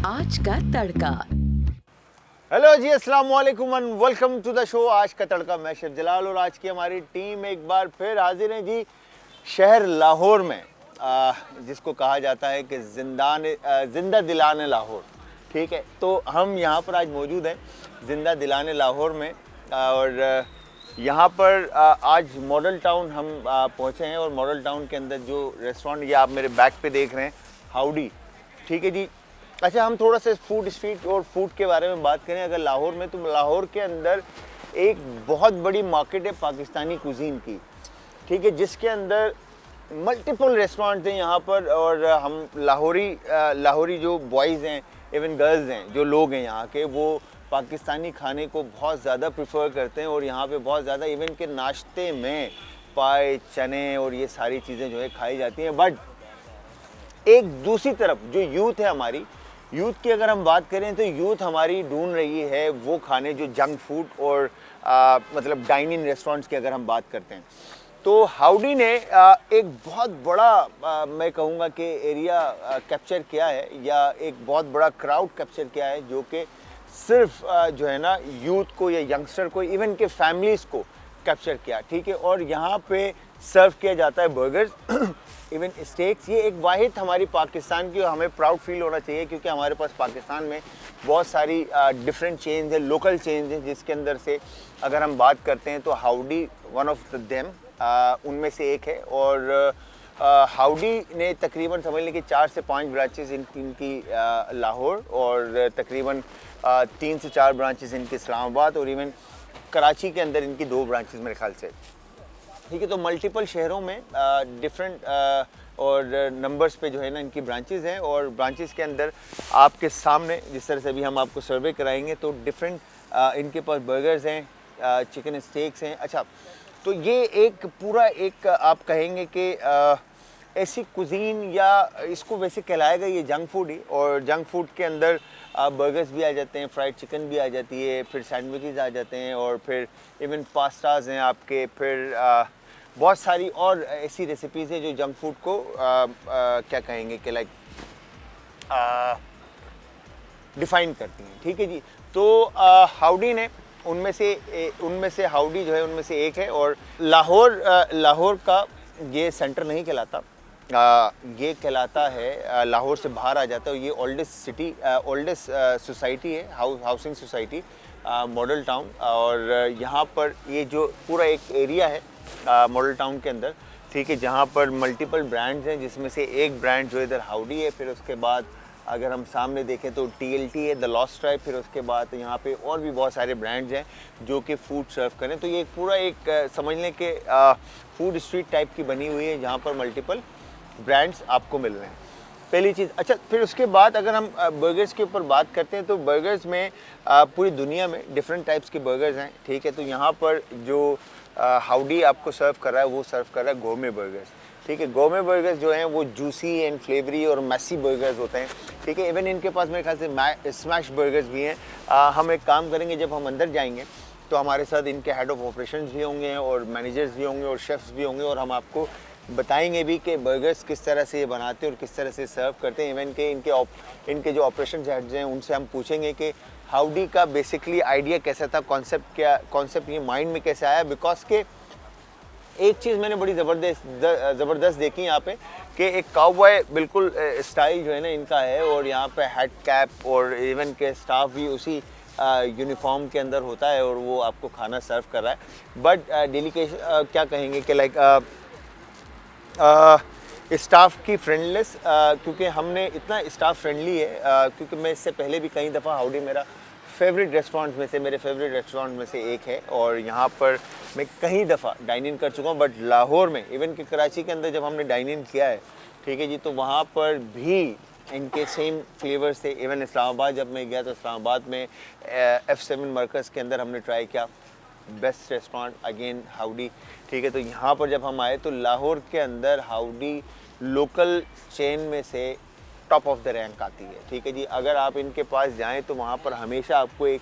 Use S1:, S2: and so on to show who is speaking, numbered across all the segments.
S1: आज का तड़का।
S2: हेलो जी, अस्सलाम वालेकुम and welcome to the show Aaj Ka तड़का। मैं शेफ जलाल और आज की हमारी टीम एक बार फिर हाजिर है जी शहर लाहौर में, जिसको कहा जाता है कि जिंदा दिलाने लाहौर। ठीक है, तो हम यहाँ पर आज मौजूद हैं जिंदा दिलाने लाहौर में और यहाँ पर आज मॉडल टाउन हम पहुँचे हैं और मॉडल टाउन के अंदर जो रेस्टोरेंट ये आप मेरे बैक पे देख रहे हैं, हाउडी। ठीक है जी। अच्छा, हम थोड़ा सा फूड स्ट्रीट और फूड के बारे में बात करें अगर लाहौर में, तो लाहौर के अंदर एक बहुत बड़ी मार्केट है पाकिस्तानी कुजीन की। ठीक है, जिसके अंदर मल्टीपल रेस्टोरेंट हैं यहाँ पर और हम लाहौरी जो बॉयज़ हैं, इवन गर्ल्स हैं, जो लोग हैं यहाँ के, वो पाकिस्तानी खाने को बहुत ज़्यादा प्रेफर करते हैं और यहाँ पे बहुत ज़्यादा इवन के नाश्ते में पाए, चने और ये सारी चीज़ें जो है खाई जाती हैं। बट एक दूसरी तरफ जो यूथ है हमारी, यूथ की अगर हम बात करें तो यूथ हमारी ढूंढ रही है वो खाने जो जंक फूड और मतलब डाइनिंग रेस्टोरेंट्स की अगर हम बात करते हैं तो हाउडी ने एक बहुत बड़ा मैं कहूँगा कि एरिया कैप्चर किया है या एक बहुत बड़ा क्राउड कैप्चर किया है, जो कि सिर्फ जो है ना यूथ को या यंगस्टर को, इवन के फैमिलीज़ को कैप्चर किया। ठीक है, और यहाँ पे सर्व किया जाता है बर्गर्स इवन स्टेक्स। ये एक वाहिद हमारी पाकिस्तान की, हमें प्राउड फील होना चाहिए क्योंकि हमारे पास पाकिस्तान में बहुत सारी डिफरेंट चेन्स है, लोकल चेन्स हैं, जिसके अंदर से अगर हम बात करते हैं तो हाउडी वन ऑफ देम उनमें से एक है। और हाउडी ने तकरीबन समझ लें कि 4 से 5 ब्रांचेस इनकी लाहौर और तकरीबन 3 से 4 ब्रांचेस इनकी इस्लामाबाद और इवन कराची के अंदर इनकी 2 ब्रांचेस मेरे ख्याल से। ठीक है, तो मल्टीपल शहरों में डिफरेंट और नंबर्स पे जो है ना इनकी ब्रांचेस हैं और ब्रांचेस के अंदर आपके सामने जिस तरह से भी हम आपको सर्वे कराएंगे तो डिफरेंट इनके पास बर्गर्स हैं, चिकन स्टेक्स हैं। अच्छा, तो ये एक पूरा एक आप कहेंगे कि ऐसी कुजीन या इसको वैसे कहलाएगा ये जंक फूड ही, और जंक फूड के अंदर बर्गर्स भी आ जाते हैं, फ्राइड चिकन भी आ जाती है, फिर सैंडविचेस आ जाते हैं और फिर इवन पास्ताज हैं आपके, फिर बहुत सारी और ऐसी रेसिपीज़ हैं जो जंक फूड को क्या कहेंगे कि लाइक डिफ़ाइन करती हैं। ठीक है जी, तो हाउडी ने उनमें से हाउडी जो है उनमें से एक है और लाहौर का ये सेंटर नहीं कहलाता, ये कहलाता है लाहौर से बाहर आ जाता है। ये ओल्डेस्ट सोसाइटी है, हाउसिंग सोसाइटी मॉडल टाउन। और यहाँ पर ये जो पूरा एक एरिया है मॉडल टाउन के अंदर, ठीक है, जहाँ पर मल्टीपल ब्रांड्स हैं, जिसमें से एक ब्रांड जो इधर हाउडी है, फिर उसके बाद अगर हम सामने देखें तो TLT है, द लॉस्ट ट्राइब, फिर उसके बाद यहाँ पे और भी बहुत सारे ब्रांड्स हैं जो कि फूड सर्व करें। तो ये पूरा एक समझ लें कि फूड स्ट्रीट टाइप की बनी हुई है जहाँ पर मल्टीपल ब्रांड्स आपको मिल रहे हैं, पहली चीज़। अच्छा, फिर उसके बाद अगर हम बर्गर्स के ऊपर बात करते हैं तो बर्गर्स में पूरी दुनिया में डिफरेंट टाइप्स के बर्गर्स हैं। ठीक है, तो यहाँ पर जो हाउडी आपको सर्व कर रहा है वो सर्व कर रहा है गोमे बर्गर्स। ठीक है, गोमे बर्गर्स जो हैं वो जूसी एंड फ्लेवरी और मैसी बर्गर्स होते हैं। ठीक है, इवन इनके पास मेरे ख्याल से स्मैश बर्गर्स भी हैं। हम एक काम करेंगे, जब हम अंदर जाएंगे तो हमारे साथ इनके हेड ऑफ ऑपरेशंस भी होंगे और मैनेजर्स भी होंगे और शेफ्स भी होंगे और हम आपको बताएंगे भी कि बर्गर्स किस तरह से ये बनाते हैं और किस तरह से सर्व करते हैं। इवन के इनके जो ऑपरेशन हेड्स हैं उनसे हम पूछेंगे कि हाउडी का बेसिकली आइडिया कैसा था, कॉन्सेप्ट ये माइंड में कैसे आया। बिकॉज के एक चीज़ मैंने बड़ी ज़बरदस्त देखी यहाँ पे कि एक काउबॉय बिल्कुल स्टाइल जो है ना इनका है और यहाँ पे हेड कैप और इवन के स्टाफ भी उसी यूनिफॉर्म के अंदर होता है और वो आपको खाना सर्व कर रहा है। बट डेलीकेशन क्या कहेंगे कि लाइक स्टाफ की फ्रेंडलेस, क्योंकि हमने इतना स्टाफ फ्रेंडली है, क्योंकि मैं इससे पहले भी कई दफ़ा हाउडी मेरे फेवरेट रेस्टोरेंट में से एक है और यहाँ पर मैं कई दफ़ा डाइन इन कर चुका हूँ। बट लाहौर में इवन कि कराची के अंदर जब हमने डाइन इन किया है, ठीक है जी, तो वहाँ पर भी इनके सेम फ्लेवर्स थे। इवन इस्लामाबाद जब मैं गया तो इस्लामाबाद में F7 मरकज़ के अंदर हमने ट्राई किया, बेस्ट रेस्टोरेंट अगेन हाउडी। ठीक है, तो यहाँ पर जब हम आए तो लाहौर के अंदर हाउडी लोकल चेन में से टॉप ऑफ द रैंक आती है। ठीक है जी, अगर आप इनके पास जाएं तो वहाँ पर हमेशा आपको एक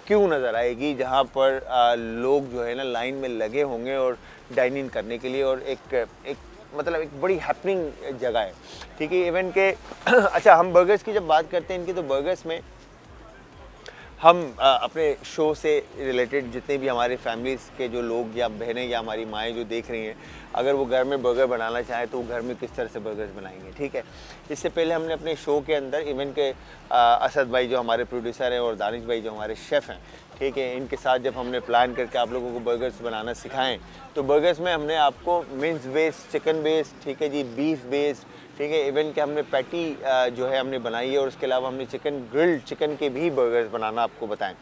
S2: क्यू नज़र आएगी जहाँ पर लोग जो है ना लाइन में लगे होंगे और डाइन इन करने के लिए। और एक मतलब एक बड़ी हैपनिंग जगह है, ठीक है। इवन के अच्छा, हम बर्गर्स की जब बात करते हैं इनकी, तो बर्गर्स में हम अपने शो से रिलेटेड जितने भी हमारे फैमिलीज़ के जो लोग या बहनें या हमारी माएँ जो देख रही हैं, अगर वो घर में बर्गर बनाना चाहें तो वो घर में किस तरह से बर्गर्स बनाएंगे, ठीक है। इससे पहले हमने अपने शो के अंदर इवन के असद भाई जो हमारे प्रोड्यूसर हैं और दानिश भाई जो हमारे शेफ़ हैं, ठीक है, इनके साथ जब हमने प्लान करके आप लोगों को बर्गर्स बनाना सिखाएं, तो बर्गर्स में हमने आपको मिन्स बेस्ड, चिकन बेस्ड, ठीक है जी, बीफ बेस्ड, ठीक है, इवन के हमने पैटी जो है हमने बनाई है, और उसके अलावा हमने चिकन ग्रिल्ड चिकन के भी बर्गर्स बनाना आपको बताएं।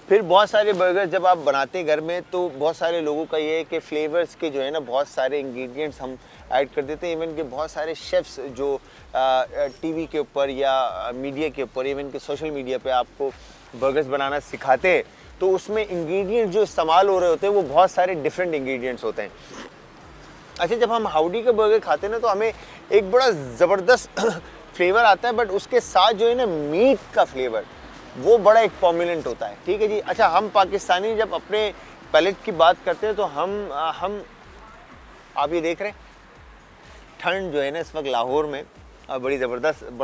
S2: फिर बहुत सारे बर्गर्स जब आप बनाते हैं घर में, तो बहुत सारे लोगों का ये है कि फ्लेवर्स के जो है ना बहुत सारे इंग्रेडिएंट्स हम ऐड कर देते हैं। इवन के बहुत सारे शेफ्स जो टीवी के ऊपर या मीडिया के ऊपर, इवन के सोशल मीडिया पे आपको बर्गर्स बनाना सिखाते हैं, तो उसमें इंग्रेडिएंट्स जो इस्तेमाल हो रहे होते हैं वो बहुत सारे डिफरेंट इंग्रेडिएंट्स होते हैं। अच्छा, जब हम हाउडी का बर्गर खाते हैं ना, तो हमें एक बड़ा ज़बरदस्त फ्लेवर आता है, बट उसके साथ जो है ना मीट का फ्लेवर वो बड़ा एक प्रोमिनेंट होता है, ठीक है जी। अच्छा, हम पाकिस्तानी जब अपने पैलेट की बात करते हैं तो हम आप ये देख रहे हैं ठंड जो है ना इस वक्त लाहौर में बड़ा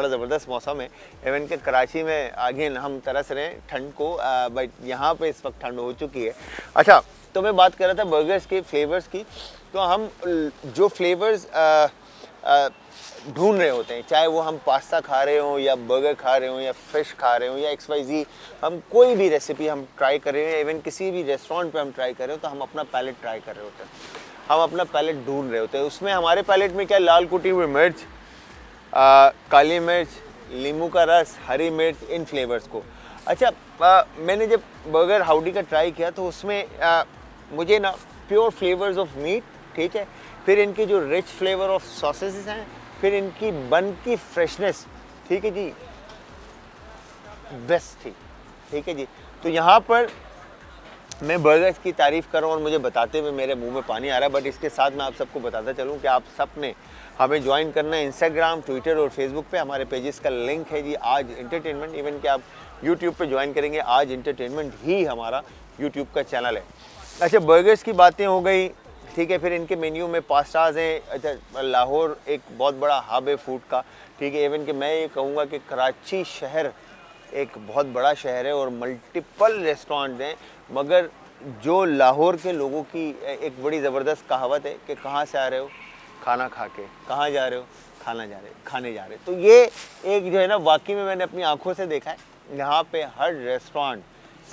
S2: ज़बरदस्त मौसम है। इवन के कराची में आगे हम तरस रहे हैं ठंड को, बट यहाँ पे इस वक्त ठंड हो चुकी है। अच्छा, तो मैं बात कर रहा था बर्गर्स के फ्लेवर्स की, तो हम जो फ्लेवर्स ढूंढ रहे होते हैं, चाहे वो हम पास्ता खा रहे हों या बर्गर खा रहे हों या फ़िश खा रहे हों या XYZ, हम कोई भी रेसिपी हम ट्राई कर रहे हैं, इवन किसी भी रेस्टोरेंट पे हम ट्राई कर रहे हो, तो हम अपना पैलेट ट्राई कर रहे होते हैं, हम अपना पैलेट ढूंढ रहे होते हैं। उसमें हमारे पैलेट में क्या, लाल कुटी हुई मिर्च, काली मिर्च, नींबू का रस, हरी मिर्च, इन फ्लेवर्स को। अच्छा, मैंने जब बर्गर हाउडी का ट्राई किया तो उसमें मुझे ना प्योर फ्लेवर्स ऑफ मीट, ठीक है, फिर इनकी जो रिच फ्लेवर ऑफ सॉसेस हैं, फिर इनकी बन की फ्रेशनेस, ठीक है जी, बेस्ट थी, ठीक है जी। तो यहाँ पर मैं बर्गर्स की तारीफ़ कर रहा हूँ और मुझे बताते हुए मेरे मुंह में पानी आ रहा है, बट इसके साथ मैं आप सबको बताता चलूँ कि आप सब ने हमें ज्वाइन करना है इंस्टाग्राम, ट्विटर और फेसबुक पे। हमारे पेजेस का लिंक है जी आज एंटरटेनमेंट। इवन कि आप यूट्यूब पे ज्वाइन करेंगे, आज एंटरटेनमेंट ही हमारा यूट्यूब का चैनल है। अच्छा, बर्गर्स की बातें हो गई, ठीक है, फिर इनके मेन्यू में पास्ताज हैं। अच्छा, लाहौर एक बहुत बड़ा हब है फूड का, ठीक है। इवन कि मैं ये कहूँगा कि कराची शहर एक बहुत बड़ा शहर है और मल्टीपल रेस्टोरेंट हैं, मगर जो लाहौर के लोगों की एक बड़ी ज़बरदस्त कहावत है कि कहाँ से आ रहे हो, खाना खा के, कहाँ जा रहे हो, खाने जा रहे। तो ये एक जो है ना वाकई में मैंने अपनी आंखों से देखा है। यहाँ पे हर रेस्टोरेंट,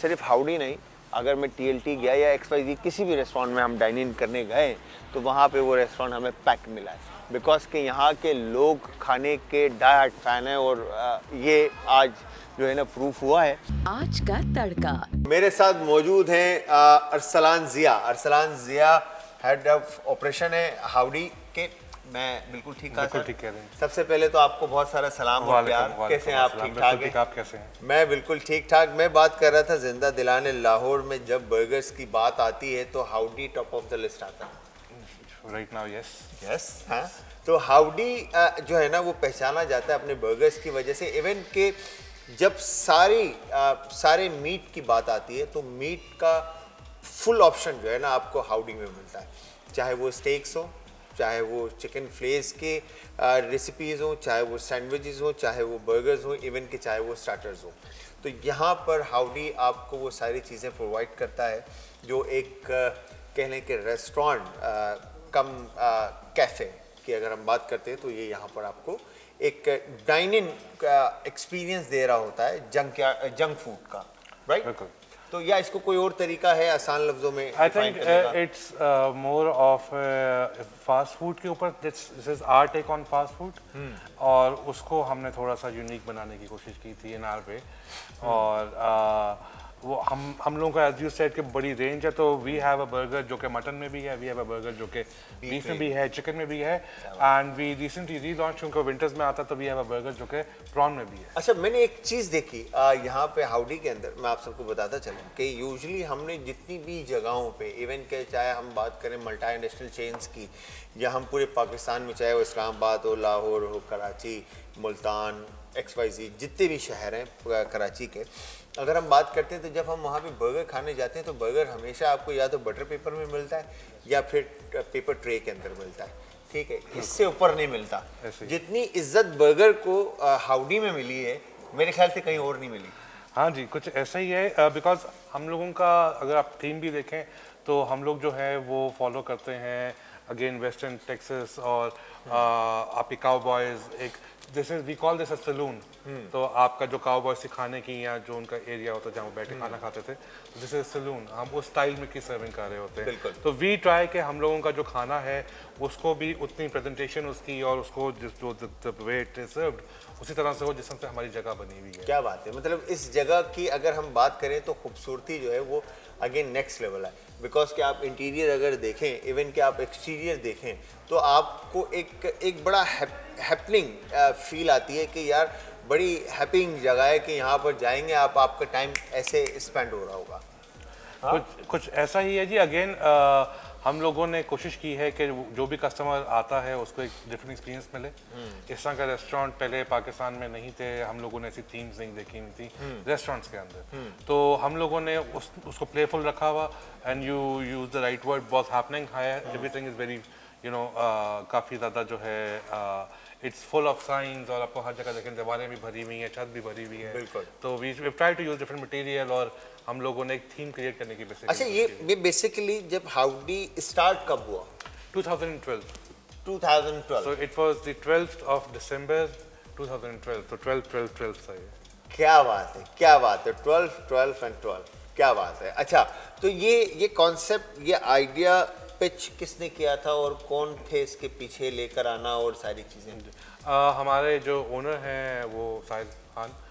S2: सिर्फ हाउडी नहीं, अगर मैं TLT गया या XYZ किसी भी रेस्टोरेंट में हम डाइन इन करने गए तो वहाँ पे वो रेस्टोरेंट हमें पैक मिला है, बिकॉज के यहाँ के लोग खाने के डाई फैन हैं, और ये आज जो है ना प्रूफ हुआ है।
S1: आज का तड़का
S2: मेरे साथ मौजूद हैं Arsalan Zia head of operation है हाउडी के। मैं बिल्कुल ठीक कह रहे हैं। सबसे पहले तो आपको बहुत सारा सलाम और प्यार। कैसे हैं आप? ठीक ठाक हैं?
S3: आप कैसे हैं?
S2: मैं बिल्कुल ठीक ठाक। मैं बात कर रहा था जिंदा दिलाने लाहौर में जब बर्गर्स की बात आती है तो howdy top of the list आता है
S3: राइट नाउ। यस
S2: हाँ, तो हाउडी जो है ना वो पहचाना जाता है अपने बर्गर्स की वजह से। इवन के जब सारे मीट की बात आती है तो मीट का फुल ऑप्शन जो है ना आपको हाउडी में मिलता है, चाहे वो स्टेक्स हो, चाहे वो चिकन फ्लेस के रेसिपीज़ हो, चाहे वो सैंडविचेस हो, चाहे वो बर्गर्स हो, इवन के चाहे वो स्टार्टर्स हो। तो यहाँ पर हाउडी आपको वो सारी चीज़ें प्रोवाइड करता है जो एक कहने के रेस्टोरेंट कम कैफ़े की अगर हम बात करते हैं तो ये यहाँ पर आपको एक डाइन इन एक्सपीरियंस दे रहा होता है जंक फूड का, राइट? तो या इसको कोई और तरीका है आसान लफ्जों में?
S3: I think it's more of fast food के ऊपर। This is our take on fast food, और उसको हमने थोड़ा सा यूनिक बनाने की कोशिश की थी एनआर पे। और वो हम लोगों का एज यू सेड कि बड़ी रेंज है, तो वी हैव अ बर्गर जो कि मटन में भी है, वी हैव अ बर्गर जो कि बीफ में भी है, चिकन में भी है, एंड वी रिसेंटली रीलॉन्च क्योंकि विंटर्स में आता तो वी हैव अ बर्गर जो कि प्रॉन में भी है।
S2: अच्छा, मैंने एक चीज़ देखी यहाँ पे हाउडी के अंदर, मैं आप सबको बताता चलूँ कि यूजुअली हमने जितनी भी जगहों पे, इवन के चाहे हम बात करें मल्टी नेशनल चेन्स की या हम पूरे पाकिस्तान में, चाहे वो इस्लामाबाद हो, लाहौर हो, कराची, मुल्तान, XYZ जितने भी शहर हैं कराची के, अगर हम बात करते हैं तो जब हम वहाँ पे बर्गर खाने जाते हैं तो बर्गर हमेशा आपको या तो बटर पेपर में मिलता है या फिर पेपर ट्रे के अंदर मिलता है। ठीक है, इससे ऊपर नहीं मिलता।
S3: ऐसे ही।
S2: जितनी इज्जत बर्गर को हाउडी में मिली है, मेरे ख्याल से कहीं और नहीं मिली।
S3: हाँ जी, कुछ ऐसा ही है बिकॉज हम लोगों का अगर आप थीम भी देखें तो हम लोग जो है वो फॉलो करते हैं अगेन वेस्टर्न टेक्सास और आपके काउबॉयज एक this is we call this a saloon. तो आपका जो काउबॉय सिखाने की या जो उनका एरिया होता है जहाँ वो बैठे खाना खाते थे, दिस इज सलून, हम उस स्टाइल में की सर्विंग कर रहे होते हैं।
S2: बिल्कुल।
S3: तो वी ट्राई के हम लोगों का जो खाना है उसको भी उतनी प्रेजेंटेशन उसकी और उसको जिस जो वे इट इज सर्व्ड उसी तरह से हो जिस तरह से हमारी जगह बनी हुई है।
S2: क्या बात है, मतलब इस जगह की अगर हम बात करें तो खूबसूरती जो है वो अगेन नेक्स्ट लेवल है। बिकॉज कि आप इंटीरियर अगर देखें, इवन कि आप एक्सटीरियर देखें, तो आपको एक बड़ा हैपनिंग फील आती है कि यार बड़ी हैपिंग जगह है कि यहाँ पर जाएंगे आप, आपका टाइम ऐसे स्पेंड हो रहा होगा।
S3: कुछ ऐसा ही है जी। अगेन हम लोगों ने कोशिश की है कि जो भी कस्टमर आता है उसको एक डिफरेंट एक्सपीरियंस मिले। इस तरह का रेस्टोरेंट पहले पाकिस्तान में नहीं थे, हम लोगों ने ऐसी थीम्स नहीं देखी हुई थी रेस्टोरेंट्स के अंदर। तो हम लोगों ने उसको प्लेफुल रखा हुआ and you use the right word, बहुत हैपनिंग है, एवरीथिंग इज वेरी काफ़ी ज़्यादा जो है इट्स फुल ऑफ साइंस और आपको हर जगह देखें दीवारें भी भरी हुई हैं, छत भी भरी हुई है।
S2: बिल्कुल।
S3: तो we try to use different material और हम लोगों ने एक थीम क्रिएट करने की बेसिस।
S2: अच्छा, ये बेसिकली जब हाउडी स्टार्ट कब हुआ?
S3: 2012।
S2: 2012।
S3: So it was the 12th of December 2012. तो 12 था ये।
S2: क्या बात है, क्या बात है, 12 एंड 12, क्या बात है। अच्छा, तो ये कॉन्सेप्ट, ये आइडिया पिच किसने किया था और कौन थे इसके पीछे लेकर आना और सारी चीज़ें?
S3: हमारे जो ओनर हैं वो साहिल खान,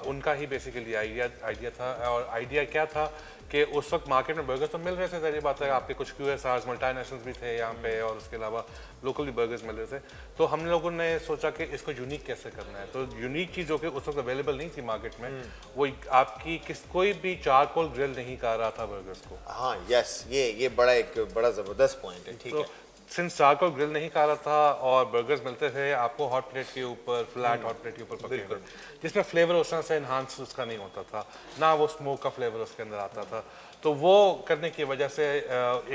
S3: उनका ही बेसिकली आइडिया था। और आइडिया क्या था कि उस वक्त मार्केट में बर्गर्स तो मिल रहे थे, सारी बात है, आपके कुछ QSRs मल्टीनेशनल्स भी थे यहाँ पे और उसके अलावा लोकल भी बर्गर्स मिल रहे थे। तो हम लोगों ने सोचा कि इसको यूनिक कैसे करना है। तो यूनिक चीज़ जो कि उस वक्त अवेलेबल नहीं थी मार्केट में, वो आपकी कोई भी चारकोल ग्रिल नहीं कर रहा था बर्गर्स को।
S2: हाँ, यस, ये बड़ा ज़बरदस्त पॉइंट है। ठीक
S3: तो
S2: है।
S3: सिंस चारकोल ग्रिल नहीं खा रहा था और बर्गर्स मिलते थे आपको हॉट प्लेट के ऊपर, फ्लैट हॉट प्लेट के ऊपर पके हुए, जिसमें फ्लेवर उस तरह से एनहांस उसका नहीं होता था, ना वो स्मोक का फ्लेवर उसके अंदर आता था। तो वो करने की वजह से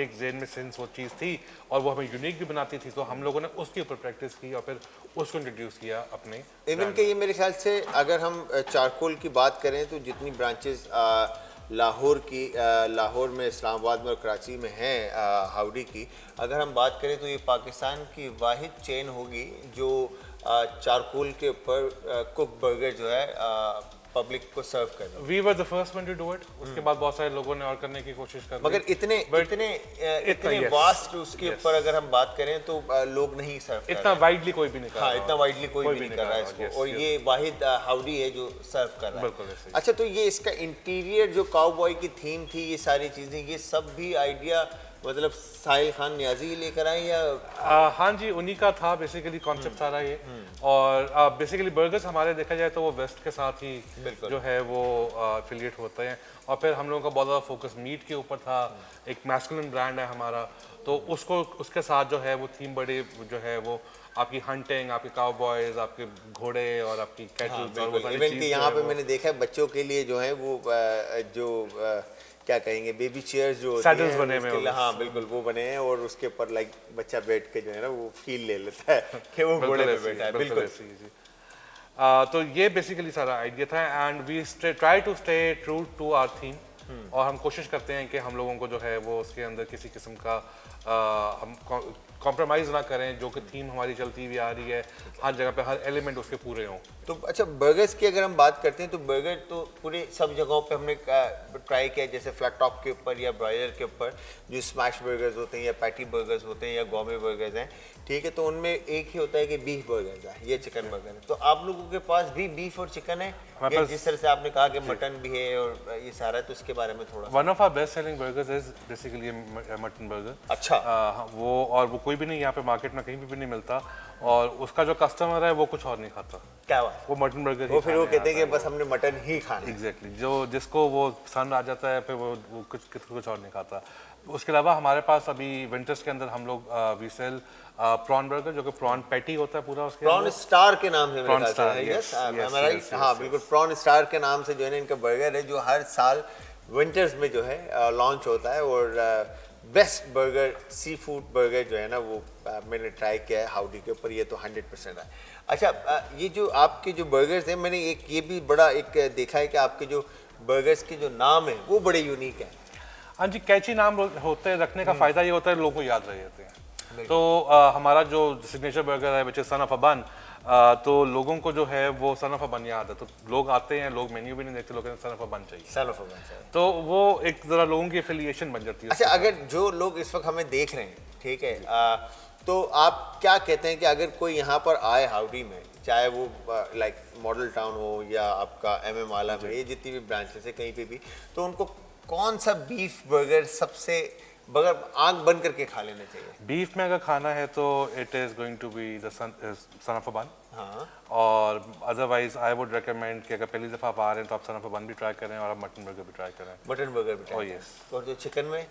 S3: एक जेन में सिंस वो चीज़ थी और वो हमें यूनिक भी बनाती थी, तो हम लोगों ने उसके ऊपर प्रैक्टिस की और फिर उसको इंट्रोड्यूस किया अपने।
S2: इवन के ये मेरे ख्याल से अगर हम चारकोल की बात करें तो जितनी ब्रांचेस लाहौर में, इस्लामाबाद में और कराची में हैं हाउडी की, अगर हम बात करें तो ये पाकिस्तान की वाहिद चेन होगी जो चारकोल के ऊपर कुक बर्गर जो है पब्लिक को सर्व कर रही है।
S3: We were the first one to do it. उसके बाद बहुत सारे लोगों ने और करने की कोशिश कर
S2: मगर इतने
S3: yes,
S2: वास्ट उसके ऊपर अगर हम बात करें तो लोग नहीं सर्व कर
S3: इतना वाइडली कोई भी नहीं कर रहा।
S2: हाँ, इतना वाइडली कोई भी नहीं कर रहा है इसको, और ये वाहिद हाउडी है जो सर्व कर रहा है।
S3: बिल्कुल ऐसे ही।
S2: अच्छा, तो ये इसका इंटीरियर जो काउबॉय की थीम थी, ये सारी चीजें, ये सब भी आइडिया मतलब साहिल खान नियाजी लेकर आए या?
S3: हाँ जी, उन्हीं का था बेसिकली कॉन्सेप्ट सारा ये। और बेसिकली बर्गर्स हमारे देखा जाए तो वो वेस्ट के साथ ही जो है वो एफिलिएट होते हैं, और फिर हम लोगों का बहुत ज़्यादा फोकस मीट के ऊपर था। एक मैस्कुलिन ब्रांड है हमारा, तो उसके साथ जो है वो थीम बड़ी जो है वो आपकी हंटिंग, आपके काउबॉयज, आपके घोड़े और आपकी कैटल्स और वो सारी
S2: इवन
S3: चीज़
S2: कि
S3: जो
S2: यहाँ
S3: है
S2: पे
S3: वो-
S2: मैंने देखा है बच्चों के लिए जो है वो क्या कहेंगे, बेबी चेयर्स जो होती
S3: Saddles
S2: हैं,
S3: बने हुए
S2: उसके लिए-
S3: हैं।
S2: हाँ बिल्कुल, वो बने हैं और उसके ऊपर लाइक बच्चा बैठ के जो है ना वो फील ले लेता है कि वो घोड़े पे बैठा है। बिल्कुल
S3: ऐसे ही जी। तो ये बेसिकली सारा आइडिया था and we try to stay true to our theme. और हम कोशिश करते हैं कि हम लोगों को जो है वो उसके अंदर किसी किस्म का हम कॉम्प्रोमाइज़ ना करें। जो कि थीम हमारी चलती हुई आ रही है, हर जगह पे हर एलिमेंट उसके पूरे हों।
S2: तो अच्छा, बर्गर्स की अगर हम बात करते हैं तो बर्गर तो पूरे सब जगहों पे हमने ट्राई किया, जैसे फ्लैट टॉप के ऊपर या ब्रॉयलर के ऊपर जो स्मैश बर्गर्स होते हैं या पैटी बर्गर्स होते हैं या गोमे बर्गर्स हैं, ठीक है, तो उनमें एक ही होता है कि बीफ बर्गर्स है, ये चिकन बर्गर है। तो आप लोगों के पास भी बीफ और चिकन है, या जिस तरह से आपने कहा कि मटन भी है और ये सारा है, तो उसके बारे में थोड़ा?
S3: One of our best selling burgers is basically mutton burger.
S2: अच्छा।
S3: वो कोई भी नहीं यहाँ पे मार्केट में कहीं भी नहीं मिलता, और उसका जो कस्टमर है वो कुछ और नहीं खाता,
S2: क्या बात,
S3: वो मटन बर्गर
S2: वो फिर वो कहते हैं कि बस हमने मटन ही खाना है।
S3: एग्जैक्टली जिसको वो पसंद आ जाता है फिर वो कुछ और नहीं खाता। उसके अलावा हमारे पास अभी विंटर्स के अंदर हम लोग वी सेल प्रॉन बर्गर, जो कि प्रॉन पैटी होता है पूरा उसके
S2: प्रॉन स्टार के नाम से,
S3: Prawn Star,
S2: यस,
S3: yes,
S2: हाँ बिल्कुल, प्रॉन स्टार के नाम से जो है ना इनका बर्गर है, जो हर साल विंटर्स में जो है लॉन्च होता है। और best burger sea food burger जो है ना वो मैंने ट्राई किया है हाउडी के ऊपर, ये तो 100% है। अच्छा ये जो आपके जो बर्गर्स हैं, मैंने एक ये भी बड़ा एक देखा है कि आपके जो बर्गर्स के जो नाम हैं वो बड़े यूनिक हैं।
S3: हाँ जी, कैची नाम होते हैं, रखने का फायदा ये होता है लोगों को याद रह जाते हैं। तो हमारा जो सिग्नेचर बर्गर है which is sun of a बन, तो लोगों को जो है वो सन ऑफ अ बन याद है, तो लोग आते हैं, लोग मेन्यू भी नहीं देखते, लोग सन ऑफ अ बन चाहिए,
S2: सन ऑफ अ बन।
S3: तो वो एक जरा लोगों की एफिलिएशन बन जाती है।
S2: अच्छा अगर जो लोग इस वक्त हमें देख रहे हैं, ठीक है, तो आप क्या कहते हैं कि अगर कोई यहाँ पर आए हाउडी में, चाहे वो लाइक मॉडल टाउन हो या आपका MM आला में, ये जितनी भी ब्रांचेस है कहीं पे भी, तो उनको कौन सा बीफ बर्गर सबसे बगैर आंख बंद करके खा लेना चाहिए?
S3: बीफ में अगर खाना है तो it is going to be the son of a bun.
S2: हाँ,
S3: और अदरवाइज आई वुड रिकमेंड कि अगर पहली दफ़ा आप आ रहे हैं तो आप सन ऑफ अ बन भी ट्राई करें और आप मटन बर्गर भी ट्राई करें।
S2: मटन बर्गर भी
S3: Oh,
S2: try
S3: yes.
S2: करें। और जो चिकन में,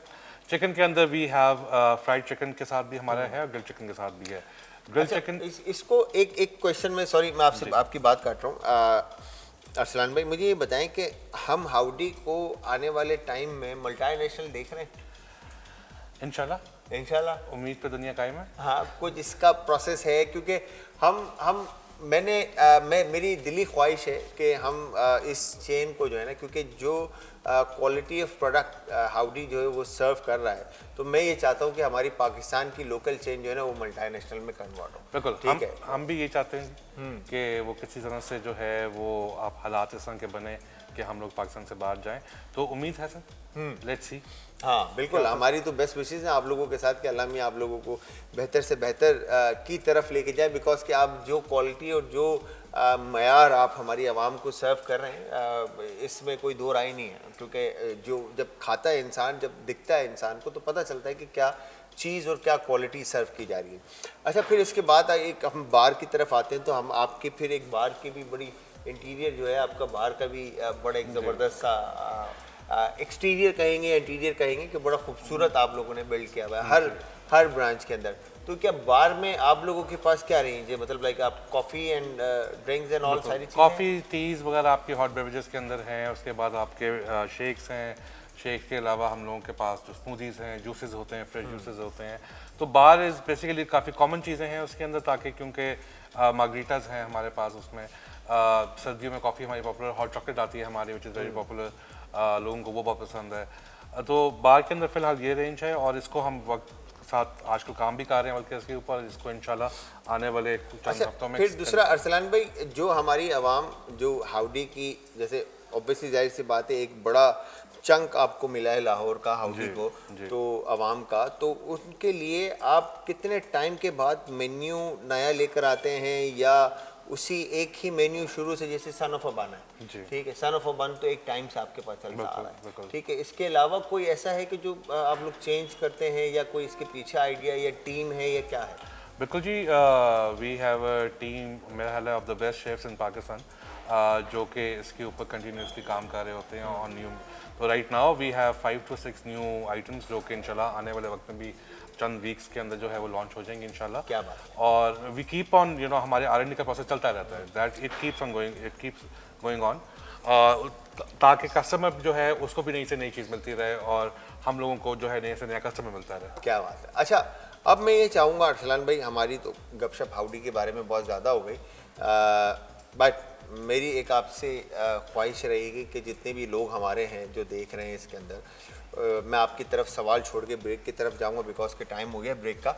S3: चिकन के अंदर वी हैव फ्राइड चिकन के साथ भी हमारा है और ग्रिल्ड चिकन के साथ भी है। ग्रिल्ड
S2: अच्छा,
S3: चिकन
S2: इसको एक क्वेश्चन में, सॉरी मैं आपसे आपकी बात काट रहा हूँ, अरसलान भाई मुझे ये बताएं कि हम हाउडी को आने वाले टाइम में मल्टीनेशनल देख रहे हैं
S3: इंशाल्लाह,
S2: इंशाल्लाह?
S3: उम्मीद पे दुनिया कायम है।
S2: हाँ, कुछ इसका प्रोसेस है क्योंकि हम मेरी दिली ख्वाहिश है कि हम इस चेन को जो है ना, क्योंकि जो क्वालिटी ऑफ प्रोडक्ट हाउडी जो है वो सर्व कर रहा है, तो मैं ये चाहता हूँ कि हमारी पाकिस्तान की लोकल चेन जो है ना वो मल्टीनेशनल में कन्वर्ट हो।
S3: बिल्कुल,
S2: ठीक है,
S3: हम भी ये चाहते हैं कि वो किसी तरह से जो है वो आप हालात इस तरह के बने कि हम लोग पाकिस्तान से बाहर जाएं, तो उम्मीद है सर, लेट्स सी।
S2: हाँ बिल्कुल, हमारी तो बेस्ट विशेज़ हैं आप लोगों के साथ कि अल्लाह मियां आप लोगों को बेहतर से बेहतर की तरफ लेके जाए, बिकॉज कि आप जो क्वालिटी और जो मयार आप हमारी आवाम को सर्व कर रहे हैं, इसमें कोई दो राय नहीं है, क्योंकि जो जब खाता है इंसान, जब दिखता है इंसान को, तो पता चलता है कि क्या चीज़ और क्या क्वालिटी सर्व की जा रही है। अच्छा फिर इसके बाद एक हम बार की तरफ आते हैं, तो हम आपके फिर एक बार की भी बड़ी इंटीरियर जो है आपका बार का भी बड़ा एक ज़बरदस्त सा एक्सटीरियर कहेंगे, इंटीरियर कहेंगे कि बड़ा खूबसूरत आप लोगों ने बिल्ड किया हुआ है हर ब्रांच के अंदर। तो क्या बार में आप लोगों के पास क्या रेंज है, मतलब लाइक आप coffee and drinks and all सारी चीज़ें?
S3: कॉफ़ी, टीज़ वगैरह आपके हॉट बेवरेजेस के अंदर हैं, उसके बाद आपके शेक्स हैं, शेक के अलावा हम लोगों के पास जो स्मूदीज़ हैं, जूसेस होते हैं, फ्रेश जूसेस होते हैं। तो बार इज़ बेसिकली काफ़ी कॉमन चीज़ें हैं उसके अंदर, ताकि क्योंकि मार्गरीटाज हैं हमारे पास उसमें, सर्दियों में कॉफ़ी हमारी पॉपुलर, हॉट चॉकलेट आती है हमारी विच इज़ वेरी पॉपुलर, लोगों को वो बहुत पसंद है। तो बार के अंदर फ़िलहाल ये रेंज है, और इसको हम वक्त साथ आजकल काम भी कर रहे हैं बल्कि इसके ऊपर, इसको इंशाल्लाह आने वाले चंद हफ्तों में।
S2: फिर दूसरा अरसलान भाई, जो हमारी आवाम जो हाउडी की, जैसे ऑब्वियसली जाहिर सी बात है एक बड़ा चंक आपको मिला है लाहौर का हाउडी को, तो आवाम का, तो उनके लिए आप कितने टाइम के बाद मेन्यू नया लेकर आते हैं, या उसी एक ही मेन्यू शुरू से, जैसे सन ऑफ अ बन है, ठीक है, सन ऑफ अ बन तो एक टाइम से आपके पास चलता आ रहा है, ठीक है, इसके अलावा कोई ऐसा है कि जो आप लोग चेंज करते हैं, या कोई इसके पीछे आइडिया या टीम है या क्या है?
S3: बिल्कुल जी, वी हैव अ टीम, मेरा ख्याल है ऑफ द बेस्ट शेफ्स इन पाकिस्तान, जो कि इसके ऊपर कंटिन्यूसली काम कर रहे होते हैं ऑन न्यू। तो right now we have 5 to 6 new items जो कि इंशाल्लाह आने वाले वक्त में भी चंद वीक्स के अंदर जो है वो लॉन्च हो जाएंगे इंशाल्लाह।
S2: क्या बात है।
S3: और we keep on, you know, हमारे R&D का प्रोसेस चलता रहता है, that it keeps going on, ताकि कस्टमर जो है उसको भी नई से नई चीज़ मिलती रहे और हम लोगों को जो है नए से नया कस्टमर मिलता रहे।
S2: क्या बात है। अच्छा अब मैं ये चाहूँगा अरसलान भाई, हमारी तो गपशप हाउडी के बारे में बहुत ज़्यादा हो गई, बट मेरी एक आपसे ख्वाहिश रहेगी कि जितने भी लोग हमारे हैं जो देख रहे हैं इसके अंदर, मैं आपकी तरफ सवाल छोड़ के ब्रेक की तरफ जाऊंगा, बिकॉज के टाइम हो गया ब्रेक का,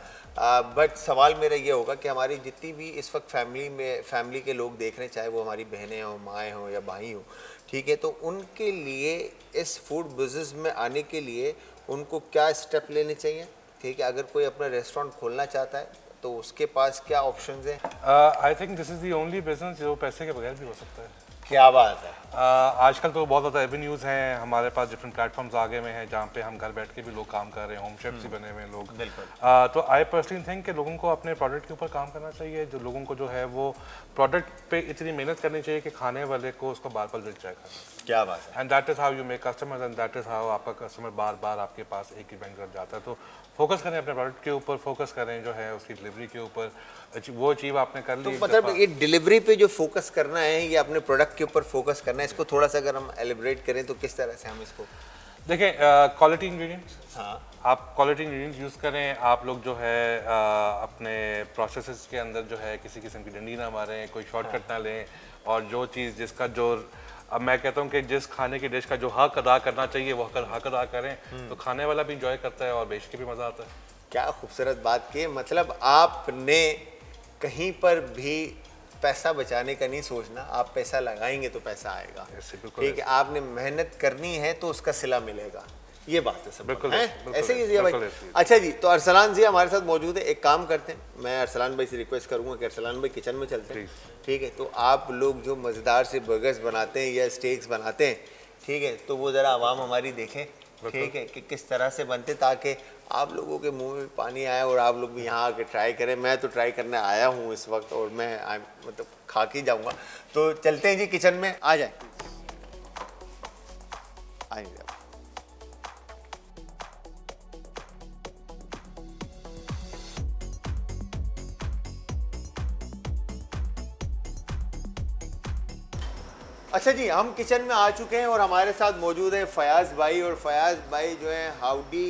S2: बट सवाल मेरा ये होगा कि हमारी जितनी भी इस वक्त फैमिली के लोग देख रहे हैं, चाहे वो हमारी बहनें हों, माएँ हों या भाई हों, ठीक है, तो उनके लिए इस फूड बिज़नेस में आने के लिए उनको क्या स्टेप लेने चाहिए? ठीक है, अगर कोई अपना रेस्टोरेंट खोलना चाहता है तो उसके पास क्या ऑप्शंस हैं?
S3: I think this is the only business जो पैसे के बगैर भी हो सकता है।
S2: क्या बात है।
S3: आजकल तो बहुत ज़्यादा एवेन्यूज़ हैं, हमारे पास डिफरेंट प्लेटफॉर्म्स आगे में हैं जहाँ पे हम घर बैठ के भी लोग काम कर रहे हैं, होम शेफ्स ही बने हुए हैं लोग।
S2: बिल्कुल।
S3: तो आई पर्सनली थिंक कि लोगों को अपने प्रोडक्ट के ऊपर काम करना चाहिए, जो लोगों को जो है वो प्रोडक्ट पे इतनी मेहनत करनी चाहिए कि खाने वाले को उसको बार बार दिल जाए खाना।
S2: क्या बात है।
S3: And that is how you make customers, and that is how आपका कस्टमर बार बार आपके पास एक ही बैंक कर जाता है। तो फोकस करें अपने प्रोडक्ट के ऊपर, फोकस करें जो है उसकी डिलीवरी के ऊपर, वो अचीव आपने कर ली।
S2: तो मतलब ये डिलीवरी पे जो फोकस करना है, ये अपने प्रोडक्ट के ऊपर फोकस करना है, इसको थोड़ा सा अगर हम एलिब्रेट करें तो किस तरह से हम इसको?
S3: देखिए क्वालिटी इंग्रेडिएंट्स,
S2: हाँ
S3: आप क्वालिटी इंग्रेडिएंट्स यूज़ करें। आप लोग जो है अपने प्रोसेसेस के अंदर जो है किसी किस्म की डंडी ना मारें, कोई शॉर्टकट ना लें, और जो चीज़ जिसका जो, अब मैं कहता हूँ कि जिस खाने की डिश का जो हक अदा करना चाहिए वो हक अदा करें, तो खाने वाला भी इंजॉय करता है और बेच के भी मज़ा आता है।
S2: क्या खूबसूरत बात की। मतलब आपने कहीं पर भी पैसा बचाने का नहीं सोचना, आप पैसा लगाएंगे तो पैसा आएगा।
S3: ऐसे बिल्कुल
S2: ठीक है, आपने मेहनत करनी है तो उसका सिला मिलेगा, ये बात है सब।
S3: बिल्कुल
S2: हैं?
S3: बिल्कुल
S2: ऐसे ही है भाई।
S3: बिल्कुल ऐसे ही।
S2: अच्छा जी, तो अरसलान जी हमारे साथ मौजूद है। एक काम करते हैं, मैं अरसलान भाई से रिक्वेस्ट करूंगा कि अरसलान भाई किचन में चलते हैं। ठीक है, तो आप लोग जो मज़ेदार से बर्गर्स बनाते हैं या स्टेक्स बनाते हैं, ठीक है, तो वो ज़रा आवाम हमारी देखें, ठीक है, कि किस तरह से बनते, ताकि आप लोगों के मुंह में पानी आए और आप लोग भी यहाँ आके ट्राई करें। मैं तो ट्राई करने आया हूँ इस वक्त, और मैं मतलब खा के जाऊँगा। तो चलते हैं जी किचन में, आ जाए आइए। अच्छा जी, हम किचन में आ चुके हैं और हमारे साथ मौजूद है फयाज भाई। और फयाज भाई जो हैं हाउडी,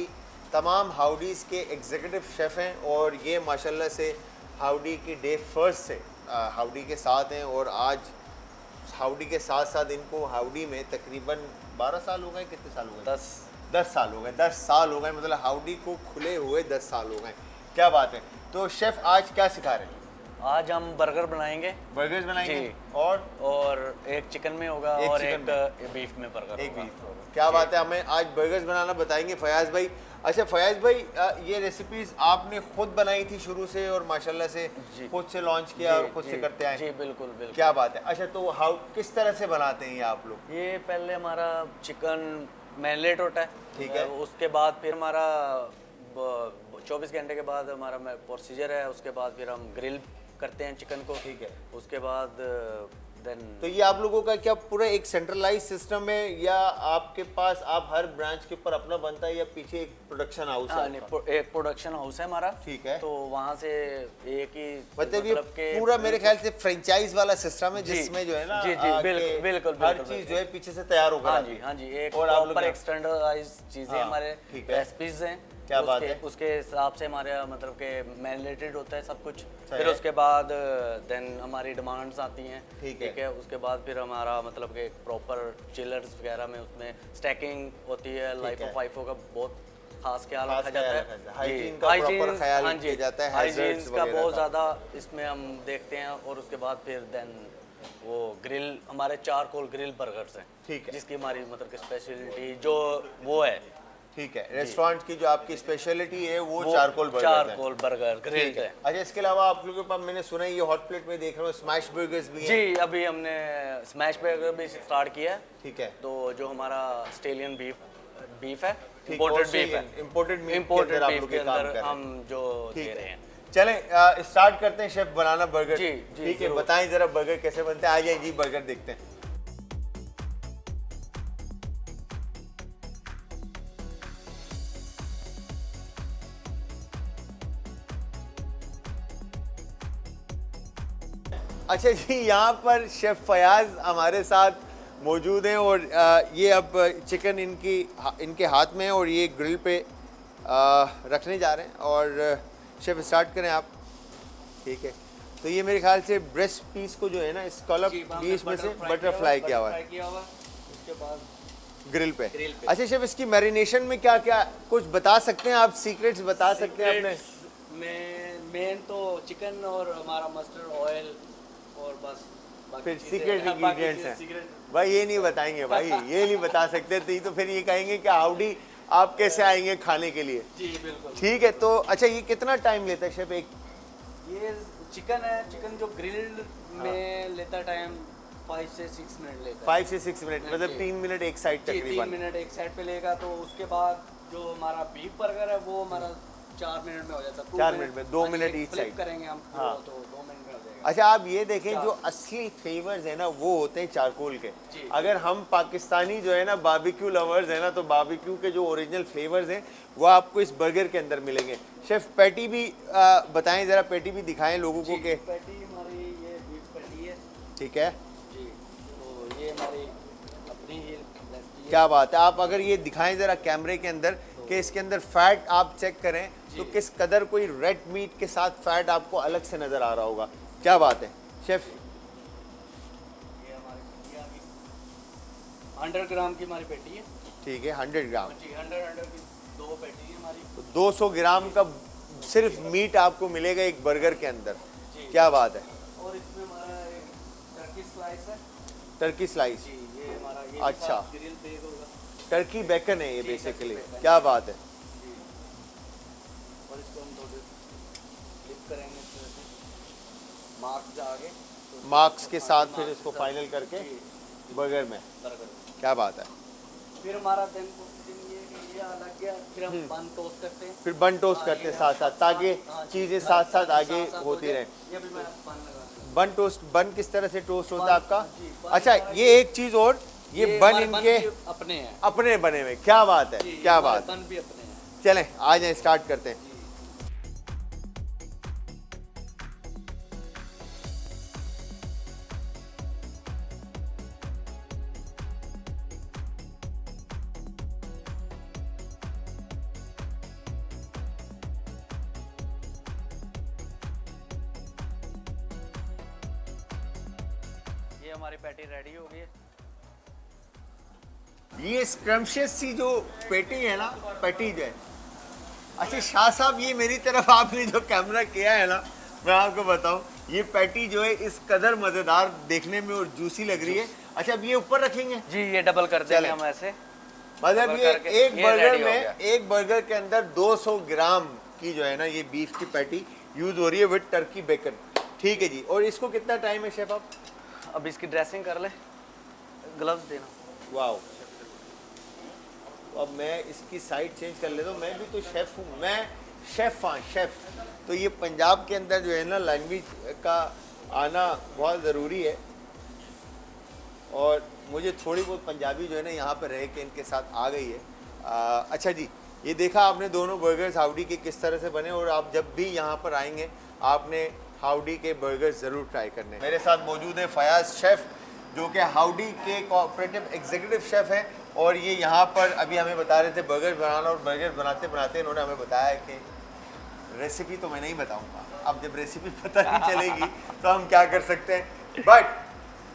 S2: तमाम हाउडीज़ के एग्जीक्यूटिव शेफ़ हैं, और ये माशाल्लाह से हाउडी की डे फर्स्ट से हाउडी के साथ हैं। और आज हाउडी के साथ साथ इनको हाउडी में तकरीबन 12 साल हो गए, कितने साल हो गए? 10 साल हो गए। 10 साल हो गए, मतलब हाउडी को खुले हुए 10 साल हो गए। क्या बात है। तो शेफ़ आज क्या सिखा रहे हैं?
S1: आज हम बर्गर बनाएंगे।
S2: बर्गर्स बनाएंगे
S1: जी।
S2: और
S1: एक चिकन में होगा
S2: एक
S1: और
S2: चिकन
S1: एक बीफ में बर्गर
S2: एक
S1: होगा।
S2: बीफ होगा। क्या बात है, हमें आज बर्गर्स बनाना बताएंगे फयाज भाई। अच्छा फयाज भाई, ये रेसिपीज आपने खुद बनाई थी शुरू से और माशाल्लाह से
S1: जी।
S2: खुद से लॉन्च किया और
S1: जी,
S2: खुद से
S1: जी,
S2: करते आए?
S1: जी बिल्कुल बिल्कुल।
S2: क्या बात है। अच्छा, तो हाउ किस तरह से बनाते हैं ये आप लोग?
S1: ये पहले हमारा चिकन मैरिनेट होता है।
S2: ठीक है।
S1: उसके बाद फिर हमारा 24 घंटे के बाद हमारा प्रोसीजर है। उसके बाद फिर हम ग्रिल करते हैं चिकन को।
S2: ठीक है।
S1: उसके बाद देन
S2: तो ये आप लोगों का क्या पूरा एक सेंट्रलाइज सिस्टम है, या आपके पास आप हर ब्रांच के ऊपर अपना बनता है, या पीछे एक प्रोडक्शन हाउस है आपका?
S1: एक प्रोडक्शन हाउस है हमारा।
S2: ठीक है।
S1: तो वहाँ से एक ही
S2: मतलब ये
S1: के
S2: पूरा मेरे ख्याल से फ्रेंचाइज वाला सिस्टम है,
S1: जी,
S2: जिसमें जो है ना
S1: जी, जी, बिल्कुल, बिल्कुल,
S2: हर
S1: बिल्कुल,
S2: चीज जो है पीछे से तैयार होकर
S1: हाँ
S2: आती
S1: जी,
S2: है।
S1: हाँ जी, एक
S2: और आप लोग
S1: प्रॉपर
S2: यहाँ-
S1: एक स्टैंडर्डाइज चीजें
S2: हाँ,
S1: हमारे
S2: ठीक है।
S1: रेसिपीज हैं।
S2: क्या बात है।
S1: उसके हिसाब से हमारे मतलब के मैरिनेटेड होता है सब कुछ।
S2: सही
S1: फिर
S2: है।
S1: उसके बाद देन हमारी डिमांड्स आती हैं।
S2: ठीक है।
S1: ठीक है। उसके बाद फिर हमारा मतलब कि प्रॉपर चिलर्स वगैरह में उसमें स्टैकिंग होती है। लाइफ
S2: है।
S1: ऑफ वाइफो का बहुत खास ख्याल
S2: खास
S1: रखा
S2: ख्याल
S1: जाता
S2: रखा जाता है।
S1: है।
S2: हाइजीन का proper ख्याल
S1: हाँ
S2: किया जाता है,
S1: हाइजीन
S2: hazards
S1: का
S2: वगैरह
S1: बहुत
S2: का।
S1: ज़्यादा इसमें हम देखते हैं। और उसके बाद फिर देन वो ग्रिल, हमारे चारकोल ग्रिल बर्गर्स हैं।
S2: ठीक है।
S1: जिसकी हमारी मतलब कि स्पेशलिटी जो वो है,
S2: ठीक है, रेस्टोरेंट की जो आपकी स्पेशलिटी है वो चारकोल बर्गर है।
S1: चारकोल बर्गर
S2: ठीक
S1: ग्रिल्ड
S2: है।
S1: है।
S2: अच्छा, इसके अलावा आप लोगों के पास मैंने सुना है ये हॉट प्लेट में देख रहा हूँ स्मैश बर्गर्स भी हैं।
S1: जी, अभी हमने स्मैश बर्गर भी स्टार्ट किया है।
S2: ठीक है।
S1: तो जो हमारा ऑस्ट्रेलियन बीफ है,
S2: ठीक,
S1: इंपोर्टेड बीफ
S2: Australian,
S1: है,
S2: imported meat के
S1: इंपोर्टेड
S2: अंदर आप
S1: बीफ
S2: लोग
S1: के
S2: ये काम
S1: अंदर
S2: कर रहे हैं।
S1: हम जो दे
S2: ठीक
S1: रहे
S2: है।
S1: हैं।
S2: चलें स्टार्ट करते हैं शेफ बनाना बर्गर।
S1: जी, जी,
S2: ठीक है,
S1: जरूर।
S2: बताएं जरा बर्गर कैसे बनते हैं। आ जाइए जी, बर्गर देखते हैं। अच्छा जी, यहाँ पर शेफ फयाज हमारे साथ मौजूद हैं, और ये अब चिकन इनके हाथ में है और ये ग्रिल पे रखने जा रहे हैं। और शेफ स्टार्ट करें आप। ठीक है, तो ये मेरे ख्याल से ब्रेस्ट पीस को जो है ना, स्कॉलप पीस में से बटर फ्राई किया हुआ है
S1: उसके बाद
S2: ग्रिल पे।
S1: ग्रिल पे।
S2: अच्छा शेफ, इसकी मैरिनेशन में क्या क्या कुछ बता सकते हैं आप? सीक्रेट्स बता सकते हैं अपने?
S1: मेन तो चिकन और हमारा मस्टर्ड ऑयल और बस
S2: फिर सीक्रेट इंग्रेडिएंट्स हैं भाई, ये नहीं बताएंगे भाई, ये नहीं बता सकते तो फिर ये कहेंगे कि हाउडी आप कैसे आएंगे खाने के लिए।
S1: जी बिल्कुल।
S2: ठीक है, तो अच्छा ये कितना टाइम लेता है शेफ एक?
S1: ये चिकन है, चिकन जो ग्रिल्ड में लेता टाइम 5 से 6 मिनट लेता है।
S2: 5 से 6 मिनट, मतलब
S1: जी।
S2: 3 मिनट एक साइड
S1: जी, 3
S2: तकरीबन।
S1: मिनट एक साइड पे लेगा। तो उसके बाद जो हमारा बीफ बर्गर है वो हमारा 4 मिनट में हो जाता है।
S2: 4 मिनट में, 2 मिनट each
S1: फ्लिप
S2: side।
S1: करेंगे हम
S2: हाँ।
S1: तो 2 मिनट में हो जाएगा।
S2: अच्छा आप ये देखें, जो असली फ्लेवर्स है ना वो होते हैं चारकोल के।
S1: जी।
S2: अगर हम पाकिस्तानी जो है ना बारबेक्यू लवर्स है ना, तो बारबेक्यू के जो ओरिजिनल फ्लेवर्स हैं वो आपको इस बर्गर के अंदर मिलेंगे। शेफ पैटी भी बताएं जरा, पैटी भी दिखाएं लोगों को के।
S1: पैटी हमारी ये बीफ पैटी है।
S2: ठीक है,
S1: जी, तो ये हमारी अपनी ही रेसिपी है।
S2: क्या बात है। आप अगर ये दिखाएं ज़रा कैमरे के अंदर कि इसके अंदर फैट आप चेक करें तो किस कदर कोई रेड मीट के साथ फैट आपको अलग से नज़र आ रहा होगा। क्या बात है शेफ़।
S1: 100 ग्राम की हमारी पेटी है।
S2: ठीक है, 100 ग्राम
S1: जी 100 की 2 पेटी है हमारी।
S2: तो 200 ग्राम का सिर्फ मीट आपको मिलेगा एक बर्गर के अंदर। क्या बात है।
S1: और इसमें हमारा एक टर्की स्लाइस है।
S2: Turkey slice.
S1: जी ये हमारा ये
S2: अच्छा।
S1: ग्रिल बेक होगा।
S2: टर्की बेकन है ये
S1: जी,
S2: बेसिकली।
S1: Turkey bacon.
S2: क्या बात है।
S1: जी और इसको हम थोड़े फ्लिप करेंगे इस तरह से मार्क्स आगे तो
S2: मार्क्स के साथ फिर
S1: मार्क्स
S2: इसको
S1: के
S2: फाइनल
S1: साथ,
S2: करके
S1: जी,
S2: बर्गर में।
S1: बर्गर।
S2: क्या बात है।
S1: फिर हमारा देन ये कि ये अलग गया, फिर हम बन टोस्ट करते हैं।
S2: फिर बन टोस्ट
S1: हाँ,
S2: करते
S1: ये
S2: हैं साथ साथ ताकि
S1: हाँ,
S2: चीज़ें साथ साथ आगे
S1: साथ हो
S2: होती
S1: जाए।
S2: रहें।
S1: ये भी मैं बन लगा रहा हूँ।
S2: बन टोस्ट, बन किस तरह से टोस्ट होता है
S1: बन,
S2: आपका।
S1: जी, बन
S2: अच्छा
S1: हमारा
S2: ये एक चीज़ और, ये बन
S1: हमारे
S2: इनके
S1: भी अपने हैं।
S2: अपने बने हुए। क्या बात है।
S1: जी,
S2: क्या
S1: हमारे
S2: बात।
S1: बन भी अपने हैं।
S2: चलें आ जाएं स्टार्ट करते हैं।
S1: ये हमारी पैटी रेडी हो गई है।
S2: ये स्क्रम्शियस सी जो पेटी है ना, पैटीज है। अच्छा शाह साहब, ये मेरी तरफ आपने जो कैमरा किया है ना, मैं आपको बताऊं ये पैटी जो है इस कदर मज़ेदार देखने में और जूसी लग रही है। अच्छा अब ये ऊपर रखेंगे।
S1: जी ये डबल कर देंगे
S2: चलें।
S1: हम ऐसे।
S2: मतलब
S1: डबल
S2: ये
S1: करके
S2: एक
S1: ये
S2: बर्गर
S1: ready हो
S2: में,
S1: गया।
S2: एक बर्गर के अंदर 200 ग्राम की जो है ना ये बीफ की पैटी यूज़ हो रही है विद टर्की बेकन। ठीक है जी। और इसको कितना टाइम है शेफ आप।
S1: अब इसकी ड्रेसिंग कर ले, ग्लव्स देना।
S2: वाह। अब मैं इसकी साइड चेंज कर लेता हूँ। मैं भी तो शेफ़ हूँ, मैं शेफ़ हाँ शेफ़। तो ये पंजाब के अंदर जो है ना लैंग्वेज का आना बहुत ज़रूरी है और मुझे थोड़ी बहुत पंजाबी जो है ना यहाँ पर रह के इनके साथ आ गई है। अच्छा जी, ये देखा आपने दोनों बर्गर्स हाउडी के किस तरह से बने और आप जब भी यहाँ पर आएंगे आपने हाउडी के बर्गर्स ज़रूर ट्राई करने। मेरे साथ मौजूद है फयाज शेफ़ जो कि हाउडी के कोऑपरेटिव एग्जीक्यूटिव शेफ़ हैं और ये यहाँ पर अभी हमें बता रहे थे बर्गर बनाना और बर्गर बनाते बनाते इन्होंने हमें बताया कि रेसिपी तो मैं नहीं बताऊँगा। अब जब रेसिपी पता नहीं चलेगी तो हम क्या कर सकते हैं, बट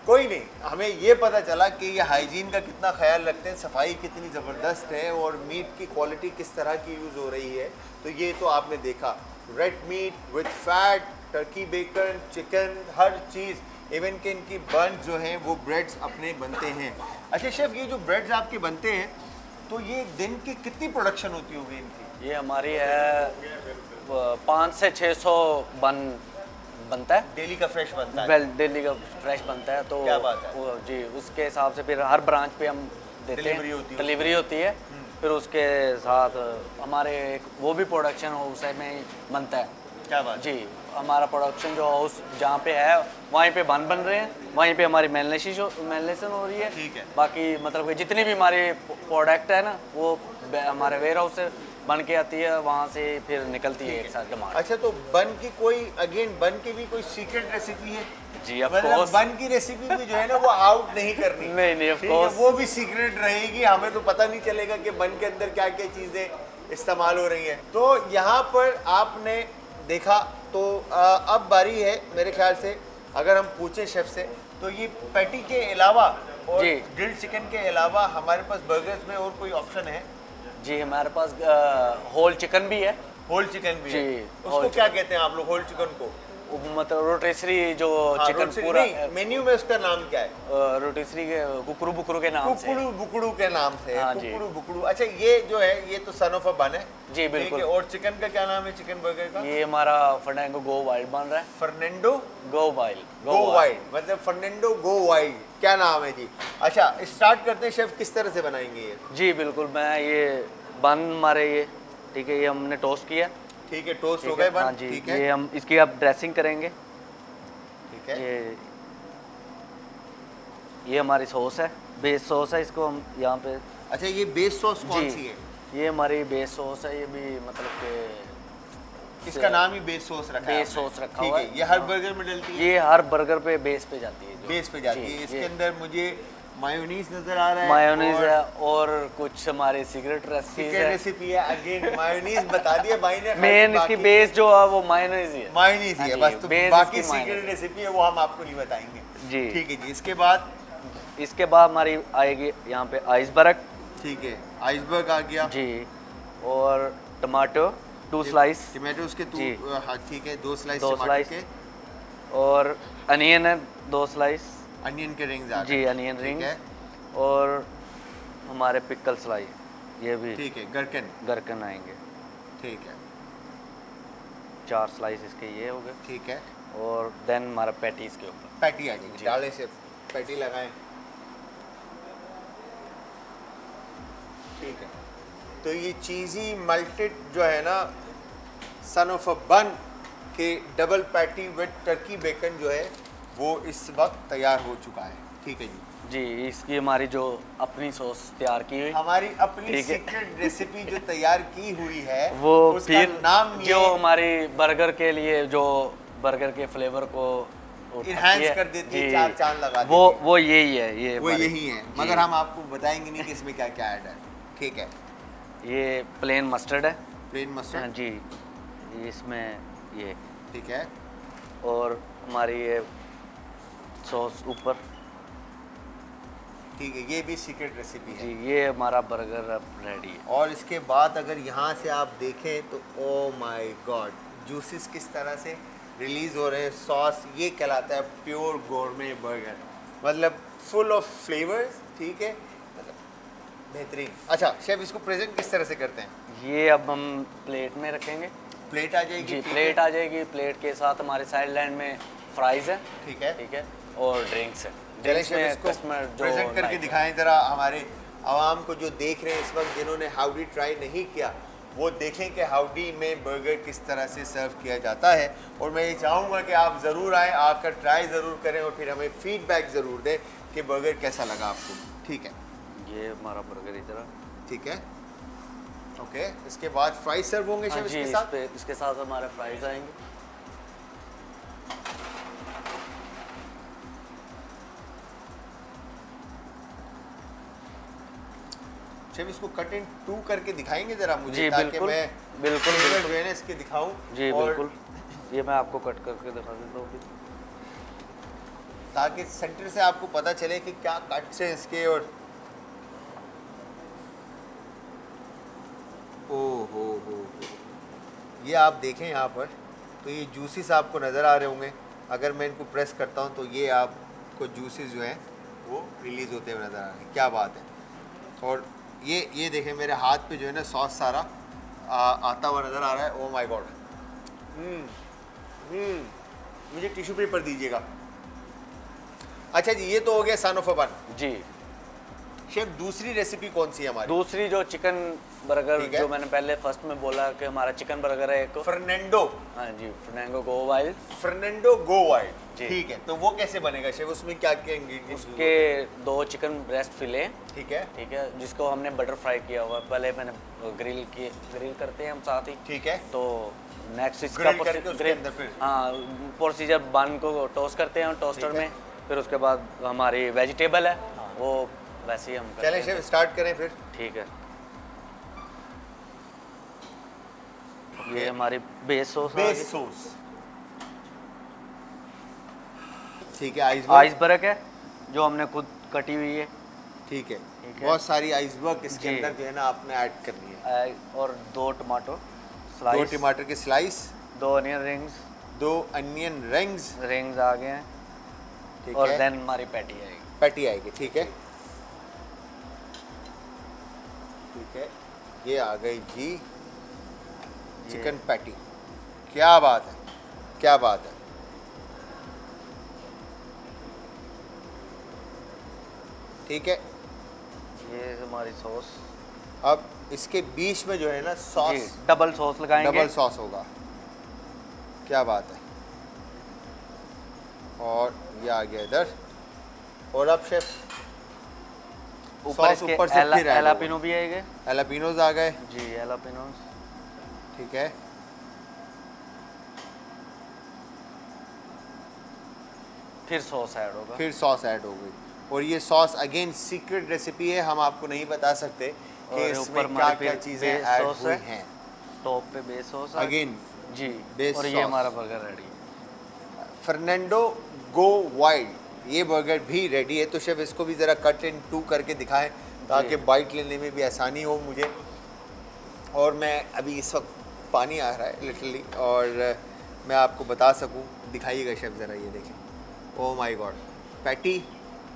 S2: कोई नहीं, हमें ये पता चला कि ये हाइजीन का कितना ख्याल रखते हैं, सफाई कितनी ज़बरदस्त है और मीट की क्वालिटी किस तरह की यूज़ हो रही है। तो ये तो आपने देखा, red meat with fat, turkey bacon, chicken, हर चीज़, इवन कि इनकी बन जो हैं वो ब्रेड्स अपने बनते हैं। अच्छा शेफ़, ये जो ब्रेड्स आपके बनते हैं तो ये दिन की कितनी प्रोडक्शन होती होगी इनकी।
S1: ये हमारी है 5 से 600 बनता है।
S2: डेली का फ्रेश बनता है।
S1: वेल डेली का फ्रेश बनता है तो
S2: क्या बात है।
S1: वो जी उसके हिसाब से फिर हर ब्रांच पे हम देते
S2: डिलीवरी
S1: हैं,
S2: होती है
S1: डिलीवरी होती है। फिर उसके साथ हमारे एक वो भी प्रोडक्शन हाउस है में बनता है।
S2: क्या बात।
S1: जी हमारा प्रोडक्शन जो हाउस जहाँ पे है वहीं पे बन रहे हैं, वहीं पे हमारी मैरिनेशन हो रही है।
S2: ठीक है।
S1: बाकी मतलब कि जितनी भी हमारी प्रोडक्ट है ना वो हमारे वेयर हाउस से बन के आती है, वहाँ से फिर निकलती है एक साथ डिमांड।
S2: अच्छा तो बन की कोई अगेन बन की भी कोई सीक्रेट रेसिपी है।
S1: जी ऑफ
S2: मतलब
S1: कोर्स।
S2: बन की रेसिपी भी जो है ना वो आउट नहीं करनी।
S1: नहीं ऑफ
S2: ठीक है,
S1: कोर्स।
S2: वो भी सीक्रेट रहेगी, हमें तो पता नहीं चलेगा कि बन के अंदर क्या क्या चीज़ें इस्तेमाल हो रही हैं। तो यहाँ पर आपने देखा तो अब बारी है मेरे ख्याल से, अगर हम पूछें शेफ से तो ये पैटी के अलावा और
S1: जी।
S2: ग्रिल्ड चिकन के अलावा हमारे पास बर्गर्स में और कोई ऑप्शन है।
S1: जी हमारे पास होल चिकन भी है।
S2: होल चिकन भी है।
S1: जी,
S2: उसको
S1: होल
S2: क्या कहते हैं आप लोग होल चिकन को।
S1: मतलब रोटेसरी जो
S2: हाँ,
S1: चिकन
S2: रोटी-
S1: पूरा
S2: नहीं, मेन्यू में उसका नाम क्या है।
S1: रोटेसरी के कुकरू बुकरू के नाम से।
S2: कुकड़ू बुकड़ू के नाम से।
S1: हाँ जी।
S2: कुकड़ू बुकड़ू। अच्छा ये जो है ये तो सन ऑफ अ बन है।
S1: जी, बिल्कुल।
S2: ठीक है, और चिकन का क्या नाम है चिकन बर्गर का।
S1: ये हमारा फर्नैंडो गो वाइल्ड बन रहा है।
S2: फर्नेंडो
S1: गो वाइल्ड।
S2: गो वाइल्ड, मतलब फर्नेंडो गो वाइल्ड, क्या नाम है जी। अच्छा स्टार्ट करते हैं शेफ, किस तरह से बनाएंगे ये।
S1: जी बिल्कुल, मैं ये बन हमारे ये ठीक है, ये हमने टोस्ट किया।
S2: ठीक है, टोस्ट हो
S1: ठीक
S2: गए
S1: है,
S2: बन।
S1: हाँ जी।
S2: ठीक है,
S1: ये हम इसकी अब ड्रेसिंग करेंगे।
S2: ठीक है।
S1: ये हमारी सॉस है, बेस सॉस है, इसको हम यहाँ पे।
S2: अच्छा ये बेस सॉस कौन सी
S1: जी
S2: है।
S1: ये हमारी बेस सॉस है, ये भी मतलब कि
S2: इसका नाम ही बेस सॉस रखा है
S1: बेस
S2: आपने।
S1: सॉस रखा
S2: ठीक
S1: हुआ
S2: है,
S1: है।
S2: ये हर
S1: हाँ।
S2: बर्गर में डलती है।
S1: ये हर बर्गर पे बेस पे जाती है जो।
S2: बेस पे जाती
S1: जी,
S2: है। इसके
S1: ये-
S2: अंदर मुझे मायोनीज नजर आ रहा है,
S1: मायोनीज
S2: और
S1: है और कुछ हमारे सीक्रेट रेसिपीज
S2: चिकन
S1: है।
S2: रेसिपी है। अगेन मायोनीज बता दिया भाई ने,
S1: मेन इसकी बेस जो है वो मायोनीज ही है।
S2: मायोनीज ही है
S1: हाँ
S2: बस,
S1: जी,
S2: तो
S1: base
S2: बाकी
S1: इसकी
S2: सीक्रेट
S1: mayonnaise
S2: रेसिपी है वो हम आपको नहीं बताएंगे।
S1: जी।
S2: ठीक है जी। इसके बाद
S1: इसके बाद हमारी आएगी यहाँ पे आइसबर्ग।
S2: ठीक है, आइसबर्ग आ गया
S1: जी। और टमाटो 2 स्लाइस।
S2: टमाटोज के
S1: जी।
S2: हाँ ठीक है, 2 स्लाइस
S1: 2
S2: टमाटर
S1: स्लाइस।
S2: के।
S1: और अनियन है 2 स्लाइस।
S2: अनियन के रिंग्स आ गए।
S1: जी, अनियन
S2: ठीक
S1: रिंग।
S2: है,
S1: और हमारे पिकल स्लाई, ये भी
S2: ठीक है, गरकन।
S1: गरकन आएंगे।
S2: ठीक है,
S1: 4 स्लाइस इसके ये हो गए।
S2: ठीक है।
S1: और देन हमारा पैटीज के ऊपर
S2: पैटी आ जाएगी, डाले से पैटी लगाएं। ठीक है, तो ये चीज़ी मल्टेड जो है ना, सन ऑफ अ बन के double patty with turkey bacon जो है वो इस वक्त तैयार हो चुका है। ठीक है जी।
S1: जी। इसकी हमारी जो अपनी सॉस तैयार की हुई
S2: हमारी अपनी
S1: ठीक है।
S2: सीक्रेट रेसिपी जो तैयार की हुई है
S1: वो
S2: उसका
S1: फिर
S2: नाम
S1: जो
S2: ये
S1: हमारी बर्गर के लिए जो बर्गर के फ्लेवर को उठाती
S2: Enhance
S1: है,
S2: कर देती है,
S1: जी,
S2: चार चांद लगा
S1: वो
S2: देती है।
S1: वो यही है, ये
S2: वो
S1: हमारी-
S2: यही है,
S1: जी।
S2: मगर हम आपको बताएंगे नहीं कि इसमें क्या क्या ऐड है। ठीक है,
S1: ये प्लेन मस्टर्ड है।
S2: प्लेन
S1: हाँ
S2: मस्टर्ड।
S1: जी। इसमें ये
S2: ठीक है,
S1: और हमारी ये सॉस ऊपर।
S2: ठीक है, ये भी सीक्रेट रेसिपी है।
S1: जी। ये हमारा बर्गर अब रेडी है।
S2: और इसके बाद अगर यहाँ से आप देखें तो ओ माय गॉड, जूसेस किस तरह से रिलीज हो रहे हैं। सॉस ये कहलाता है प्योर गोरमे बर्गर, मतलब फुल ऑफ फ्लेवर्स। ठीक है, मतलब बेहतरीन। अच्छा शेफ, इसको प्रेजेंट किस तरह से करते हैं?
S1: ये अब हम प्लेट में रखेंगे।
S2: प्लेट आ जाएगी?
S1: जी,
S2: ठीक
S1: प्लेट
S2: है।
S1: आ जाएगी। प्लेट के साथ हमारे साइड लैंड में फ्राइज है।
S2: ठीक है,
S1: ठीक है। और ड्रिंक्स है।
S2: चलें
S1: ड्रिंक्स
S2: शेफ,
S1: में
S2: इसको
S1: कस्टमर जो
S2: प्रेजेंट करके
S1: like-
S2: दिखाएं ज़रा हमारे आवाम को जो देख रहे हैं इस वक्त, जिन्होंने हाउडी ट्राई नहीं किया, वो देखें कि हाउडी में बर्गर किस तरह से सर्व किया जाता है। और मैं ये चाहूँगा कि आप ज़रूर आएँ, आकर ट्राई ज़रूर करें और फिर हमें फीडबैक ज़रूर दें कि बर्गर कैसा लगा आपको। ठीक है,
S1: ये हमारा बर्गर इधर।
S2: ठीक है, ओके। इसके बाद फ्राइज सर्व होंगे शेफ
S1: जी,
S2: इसके साथ?
S1: इसके साथ हमारे फ्राइज आएंगे।
S2: शेफ इसको कट इन 2 करके दिखाएंगे ज़रा मुझे,
S1: जी,
S2: ताकि
S1: बिल्कुल,
S2: मैं
S1: बिल्कुल,
S2: flavor
S1: बिल्कुल।
S2: जो है ना इसके दिखाऊं।
S1: जी
S2: और
S1: बिल्कुल। ये मैं आपको कट करके दिखा देता हूँ अभी।
S2: ताकि सेंटर से आपको पता चले कि क्या कट्स हैं इसके। और ओ हो, ये आप देखें यहाँ पर, तो ये जूसेस आपको नज़र आ रहे होंगे। अगर मैं इनको प्रेस करता हूँ तो ये आपको जूसेस जो हैं वो रिलीज़ होते हुए नज़र आ रहे हैं। क्या बात है। और ये देखें मेरे हाथ पे जो है ना सॉस सारा आता हुआ नज़र आ रहा है। Oh my God. मुझे टिश्यू पेपर दीजिएगा। अच्छा जी, ये तो हो गया सन ऑफ अ बन।
S1: जी।
S2: शेफ दूसरी रेसिपी कौन सी है हमारी?
S1: दूसरी जो चिकन बर्गर,
S2: ठीक है।
S1: जो मैंने पहले फर्स्ट में बोला कि हमारा चिकन बर्गर है एक।
S2: फर्नेंडो।
S1: हाँ जी, फ्रेंगो गो वाइल्ड।
S2: फर्नेंडो गो वाइल्ड।
S1: जी।
S2: ठीक है, तो वो कैसे बनेगा शेफ? उसमें क्या क्या इंग्रेडिएंट्स?
S1: के 2 चिकन ब्रेस्ट फिले।
S2: ठीक है,
S1: ठीक है, जिसको हमने बटर फ्राई किया हुआ है। पहले मैंने ग्रिल करते हैं हम साथ ही।
S2: ठीक है।
S1: तो नेक्स्ट इसका
S2: ग्रिल करके उसके अंदर फिर?
S1: हाँ, प्रोसीजर बन को टोस्ट करते हैं टोस्टर
S2: ठीक है।
S1: में। फिर उसके बाद हमारी वेजिटेबल है वो वैसे ही हम करते
S2: चलें
S1: हैं।
S2: शेफ स्टार्ट करें फिर।
S1: ठीक है। ये हमारी बेस सॉस।
S2: Base sauce. ठीक है,
S1: आइसबर्ग है जो हमने खुद कटी हुई है।
S2: ठीक है,
S1: ठीक है।
S2: बहुत सारी आइसबर्ग इसके
S1: जी।
S2: अंदर जो है ना आपने ऐड करनी है।
S1: और 2 टमाटो
S2: 2
S1: स्लाइस,
S2: टमाटर के slice,
S1: 2 onion rings
S2: 2 onion rings.
S1: आ गए हैं।
S2: ठीक
S1: और
S2: है,
S1: देन हमारी पैटी आएगी।
S2: पैटी आएगी। ठीक है, ठीक है, ये आ गई जी चिकन पैटी। क्या बात है, क्या बात है। ठीक है,
S1: ये हमारी सॉस।
S2: अब इसके बीच में जो है ना
S1: जी,
S2: सॉस,
S1: डबल सॉस लगाएंगे।
S2: डबल सॉस होगा। क्या बात है। और ये आ गया इधर। और अब शेफ
S1: ऊपर
S2: सॉस
S1: इसके
S2: ऊपर से फिर add
S1: एलापिनो
S2: होगा।
S1: भी आएंगे।
S2: एलापिनोज आ गए।
S1: जी, एलापिनोस।
S2: ठीक है,
S1: फिर सॉस ऐड होगा।
S2: फिर सॉस ऐड हो गई। और ये सॉस अगेन सीक्रेट रेसिपी है, हम आपको नहीं बता सकते कि
S1: और
S2: इसमें
S1: ऊपर
S2: क्या
S1: हमारे
S2: क्या
S1: पे
S2: चीज़ें
S1: बेस
S2: ऐड
S1: सॉस
S2: हुई
S1: है।
S2: हैं।
S1: टॉप पे बेस सॉस है।
S2: अगेन
S1: जी।
S2: बेस
S1: और ये
S2: सॉस।
S1: हमारा बर्गर रेडी।
S2: फर्नांडो गो वाइल्ड, ये बर्गर भी रेडी है। तो शेफ इसको भी ज़रा कट इन 2 करके दिखाएं ताकि बाइट लेने में भी आसानी हो मुझे। और मैं अभी इस वक्त पानी आ रहा है लिटरली, और मैं आपको बता सकूं, दिखाइएगा शेफ ज़रा, ये देखें। ओह माय गॉड, पैटी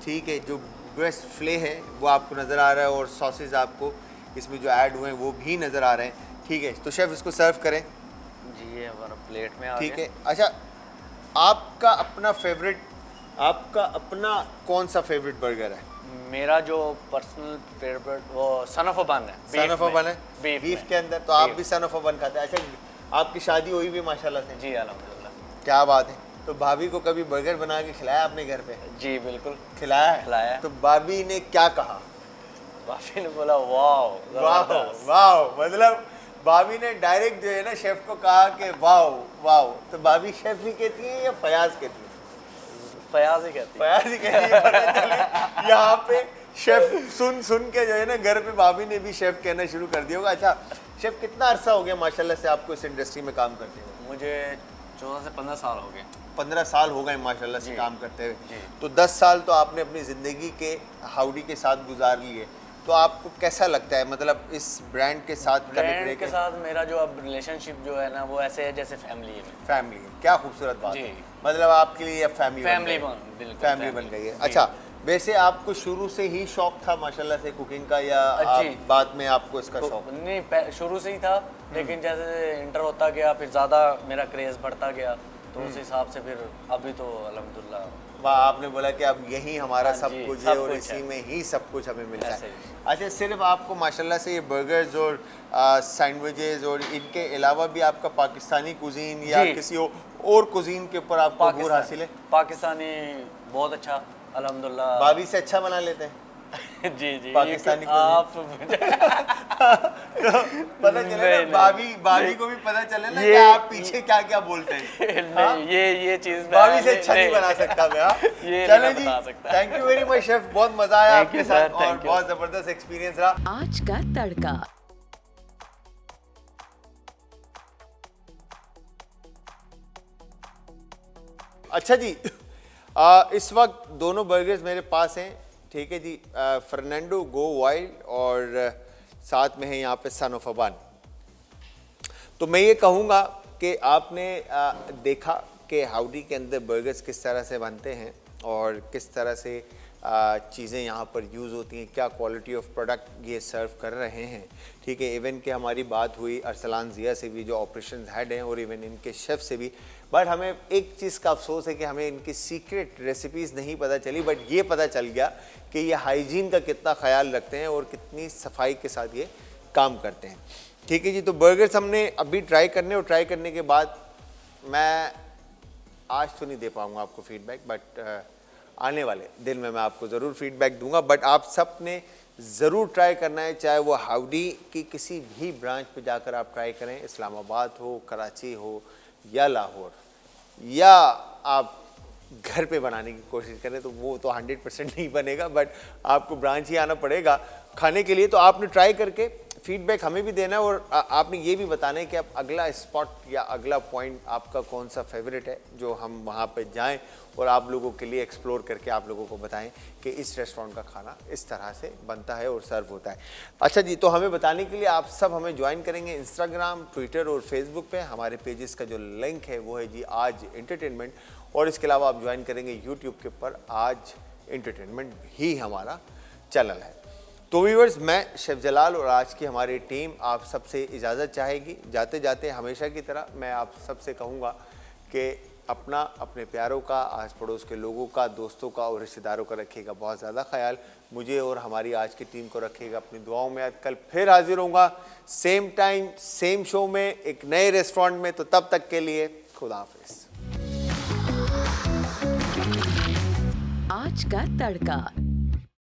S2: ठीक है, जो ब्रेस्ट फ्ले है वो आपको नज़र आ रहा है और सॉसेज आपको इसमें जो ऐड हुए हैं वो भी नज़र आ रहे हैं। ठीक है, तो शेफ इसको सर्व करें।
S1: जी ये हमारा प्लेट में आ
S2: ठीक
S1: गया।
S2: है, अच्छा आपका अपना फेवरेट, आपका अपना कौन सा फेवरेट बर्गर है?
S1: मेरा जो पर्सनल फेवरेट वो सन ऑफ अ बन है।
S2: सन ऑफ अ बन है
S1: बीफ
S2: के अंदर, तो आप भी सन ऑफ अ बन खाते हैं। अच्छा, आपकी शादी हुई भी माशाल्लाह से?
S1: जी अल्हम्दुलिल्लाह।
S2: क्या बात है। तो भाभी को कभी बर्गर बना के खिलाया आपने घर पे?
S1: जी बिल्कुल
S2: खिलाया है?
S1: खिलाया।
S2: तो भाभी ने क्या कहा?
S1: भाभी ने बोला वाह
S2: वाह
S1: जबरदस्त।
S2: वाह, मतलब भाभी ने डायरेक्ट जो है ना शेफ को कहा कि वाह वाह। तो भाभी शेफ ही कहती है या फयाज कहती है?
S1: फयाज ही कहती है।
S2: फयाज ही कहती है। पता चले यहाँ पे शेफ सुन सुन के जो है ना घर पे भाभी ने भी शेफ कहना शुरू कर दिया होगा। अच्छा शेफ, कितना अरसा हो गया माशाल्लाह से आपको इस इंडस्ट्री में काम करते हुए?
S1: मुझे 14 से 15 साल हो गए।
S2: 15 साल हो गए माशाल्लाह से
S1: जी।
S2: काम करते हुए।
S1: जी।
S2: तो 10 साल तो आपने अपनी ज़िंदगी के हाउडी के साथ गुजार लिए, तो आपको कैसा लगता है, मतलब इस ब्रांड के साथ कनेक्ट
S1: ब्रांड
S2: रह
S1: के
S2: के?
S1: साथ मेरा जो अब रिलेशनशिप जो है ना वो ऐसे है जैसे फैमिली है।
S2: फैमिली है, क्या खूबसूरत बात
S1: जी।
S2: है। मतलब आपके लिए अब फैमिली
S1: फैमिली
S2: बन
S1: बन बिल्कुल
S2: फैमिली बन गई है।
S1: जी।
S2: अच्छा, वैसे आपको शुरू से ही शौक था माशाल्लाह से कुकिंग का, या
S1: जी।
S2: आप बाद में आपको इसका
S1: तो
S2: शौक?
S1: नहीं शुरू से ही था, लेकिन जैसे इंटर होता गया फिर ज़्यादा मेरा क्रेज़ बढ़ता गया, तो उस हिसाब से फिर अभी तो अल्हम्दुलिल्लाह।
S2: वाह, आपने बोला कि अब यही हमारा
S1: हाँ
S2: सब
S1: जी,
S2: कुछ है
S1: सब
S2: और
S1: कुछ
S2: इसी
S1: है।
S2: में ही सब कुछ हमें मिलता
S1: ऐसे
S2: है।
S1: ही।
S2: अच्छा, सिर्फ आपको माशाल्लाह से ये बर्गर्स और सैंडविचेस और इनके अलावा भी आपका पाकिस्तानी कुजीन या
S1: जी।
S2: किसी और कुजीन के ऊपर आपको अबूर हासिल है?
S1: पाकिस्तानी बहुत अच्छा अल्हम्दुलिल्लाह।
S2: भाभी से अच्छा बना लेते हैं?
S1: जी जी
S2: पाकिस्तानी
S1: आप
S2: तो पता चले ना,
S1: नहीं,
S2: भाभी को भी पता चले ना कि
S1: ये-
S2: आप पीछे क्या क्या बोलते हैं। हाँ?
S1: नहीं ये चीज़ मैं
S2: भाभी से अच्छा नहीं बना सकता मैं। हाँ?
S1: ये
S2: चलें
S1: नहीं
S2: जी,
S1: बता सकता।
S2: Thank you very much chef, बहुत मजा आया
S1: Thank
S2: आपके
S1: you,
S2: साथ
S1: sir,
S2: और
S1: thank you.
S2: बहुत जबरदस्त एक्सपीरियंस रहा।
S4: आज का तड़का।
S2: अच्छा जी, इस वक्त दोनों बर्गर्स मेरे पास हैं। ठीक है जी, फर्नांडो गो वाइल्ड और साथ में है यहाँ पे सन ऑफ अ बन। तो मैं ये कहूँगा कि आपने देखा कि हाउडी के अंदर बर्गर्स किस तरह से बनते हैं और किस तरह से चीज़ें यहाँ पर यूज़ होती हैं, क्या क्वालिटी ऑफ प्रोडक्ट ये सर्व कर रहे हैं। ठीक है, इवन कि हमारी बात हुई अरसलान ज़िया से भी जो ऑपरेशन हेड हैं और इवन इनके शेफ़ से भी। बट हमें एक चीज़ का अफसोस है कि हमें इनकी सीक्रेट रेसिपीज़ नहीं पता चली, बट ये पता चल गया कि ये हाइजीन का कितना ख्याल रखते हैं और कितनी सफाई के साथ ये काम करते हैं। ठीक है जी, तो बर्गर्स हमने अभी ट्राई करने और ट्राई करने के बाद मैं आज तो नहीं दे पाऊँगा आपको फीडबैक, बट आने वाले दिन में मैं आपको ज़रूर फीडबैक दूंगा। बट आप सब ने ज़रूर ट्राई करना है, चाहे वो हाउडी की किसी भी ब्रांच पे जाकर आप ट्राई करें, इस्लामाबाद हो, कराची हो या लाहौर, या आप घर पे बनाने की कोशिश करें तो वो तो 100% नहीं बनेगा, बट आपको ब्रांच ही आना पड़ेगा खाने के लिए। तो आपने ट्राई करके फीडबैक हमें भी देना है और आपने ये भी बताना है कि आप अगला स्पॉट या अगला पॉइंट आपका कौन सा फेवरेट है जो हम वहाँ पे जाएं और आप लोगों के लिए एक्सप्लोर करके आप लोगों को बताएं कि इस रेस्टोरेंट का खाना इस तरह से बनता है और सर्व होता है। अच्छा जी, तो हमें बताने के लिए आप सब हमें ज्वाइन करेंगे इंस्टाग्राम, ट्विटर और फेसबुक पे। हमारे पेजेस का जो लिंक है वो है जी आज एंटरटेनमेंट, और इसके अलावा आप ज्वाइन करेंगे यूट्यूब के ऊपर आज एंटरटेनमेंट ही हमारा चैनल है। तो व्यूअर्स, मैं शेफ जलाल और आज की हमारी टीम आप सबसे इजाज़त चाहेगी। जाते जाते हमेशा की तरह मैं आप सबसे कहूँगा कि अपना, अपने प्यारों का, आस पड़ोस के लोगों का, दोस्तों का और रिश्तेदारों का रखिएगा बहुत ज़्यादा ख्याल। मुझे और हमारी आज की टीम को रखिएगा अपनी दुआओं में। आज कल फिर हाजिर होऊंगा सेम टाइम सेम शो में एक नए रेस्टोरेंट में। तो तब तक के लिए खुदा हाफिज़।
S4: आज का तड़का।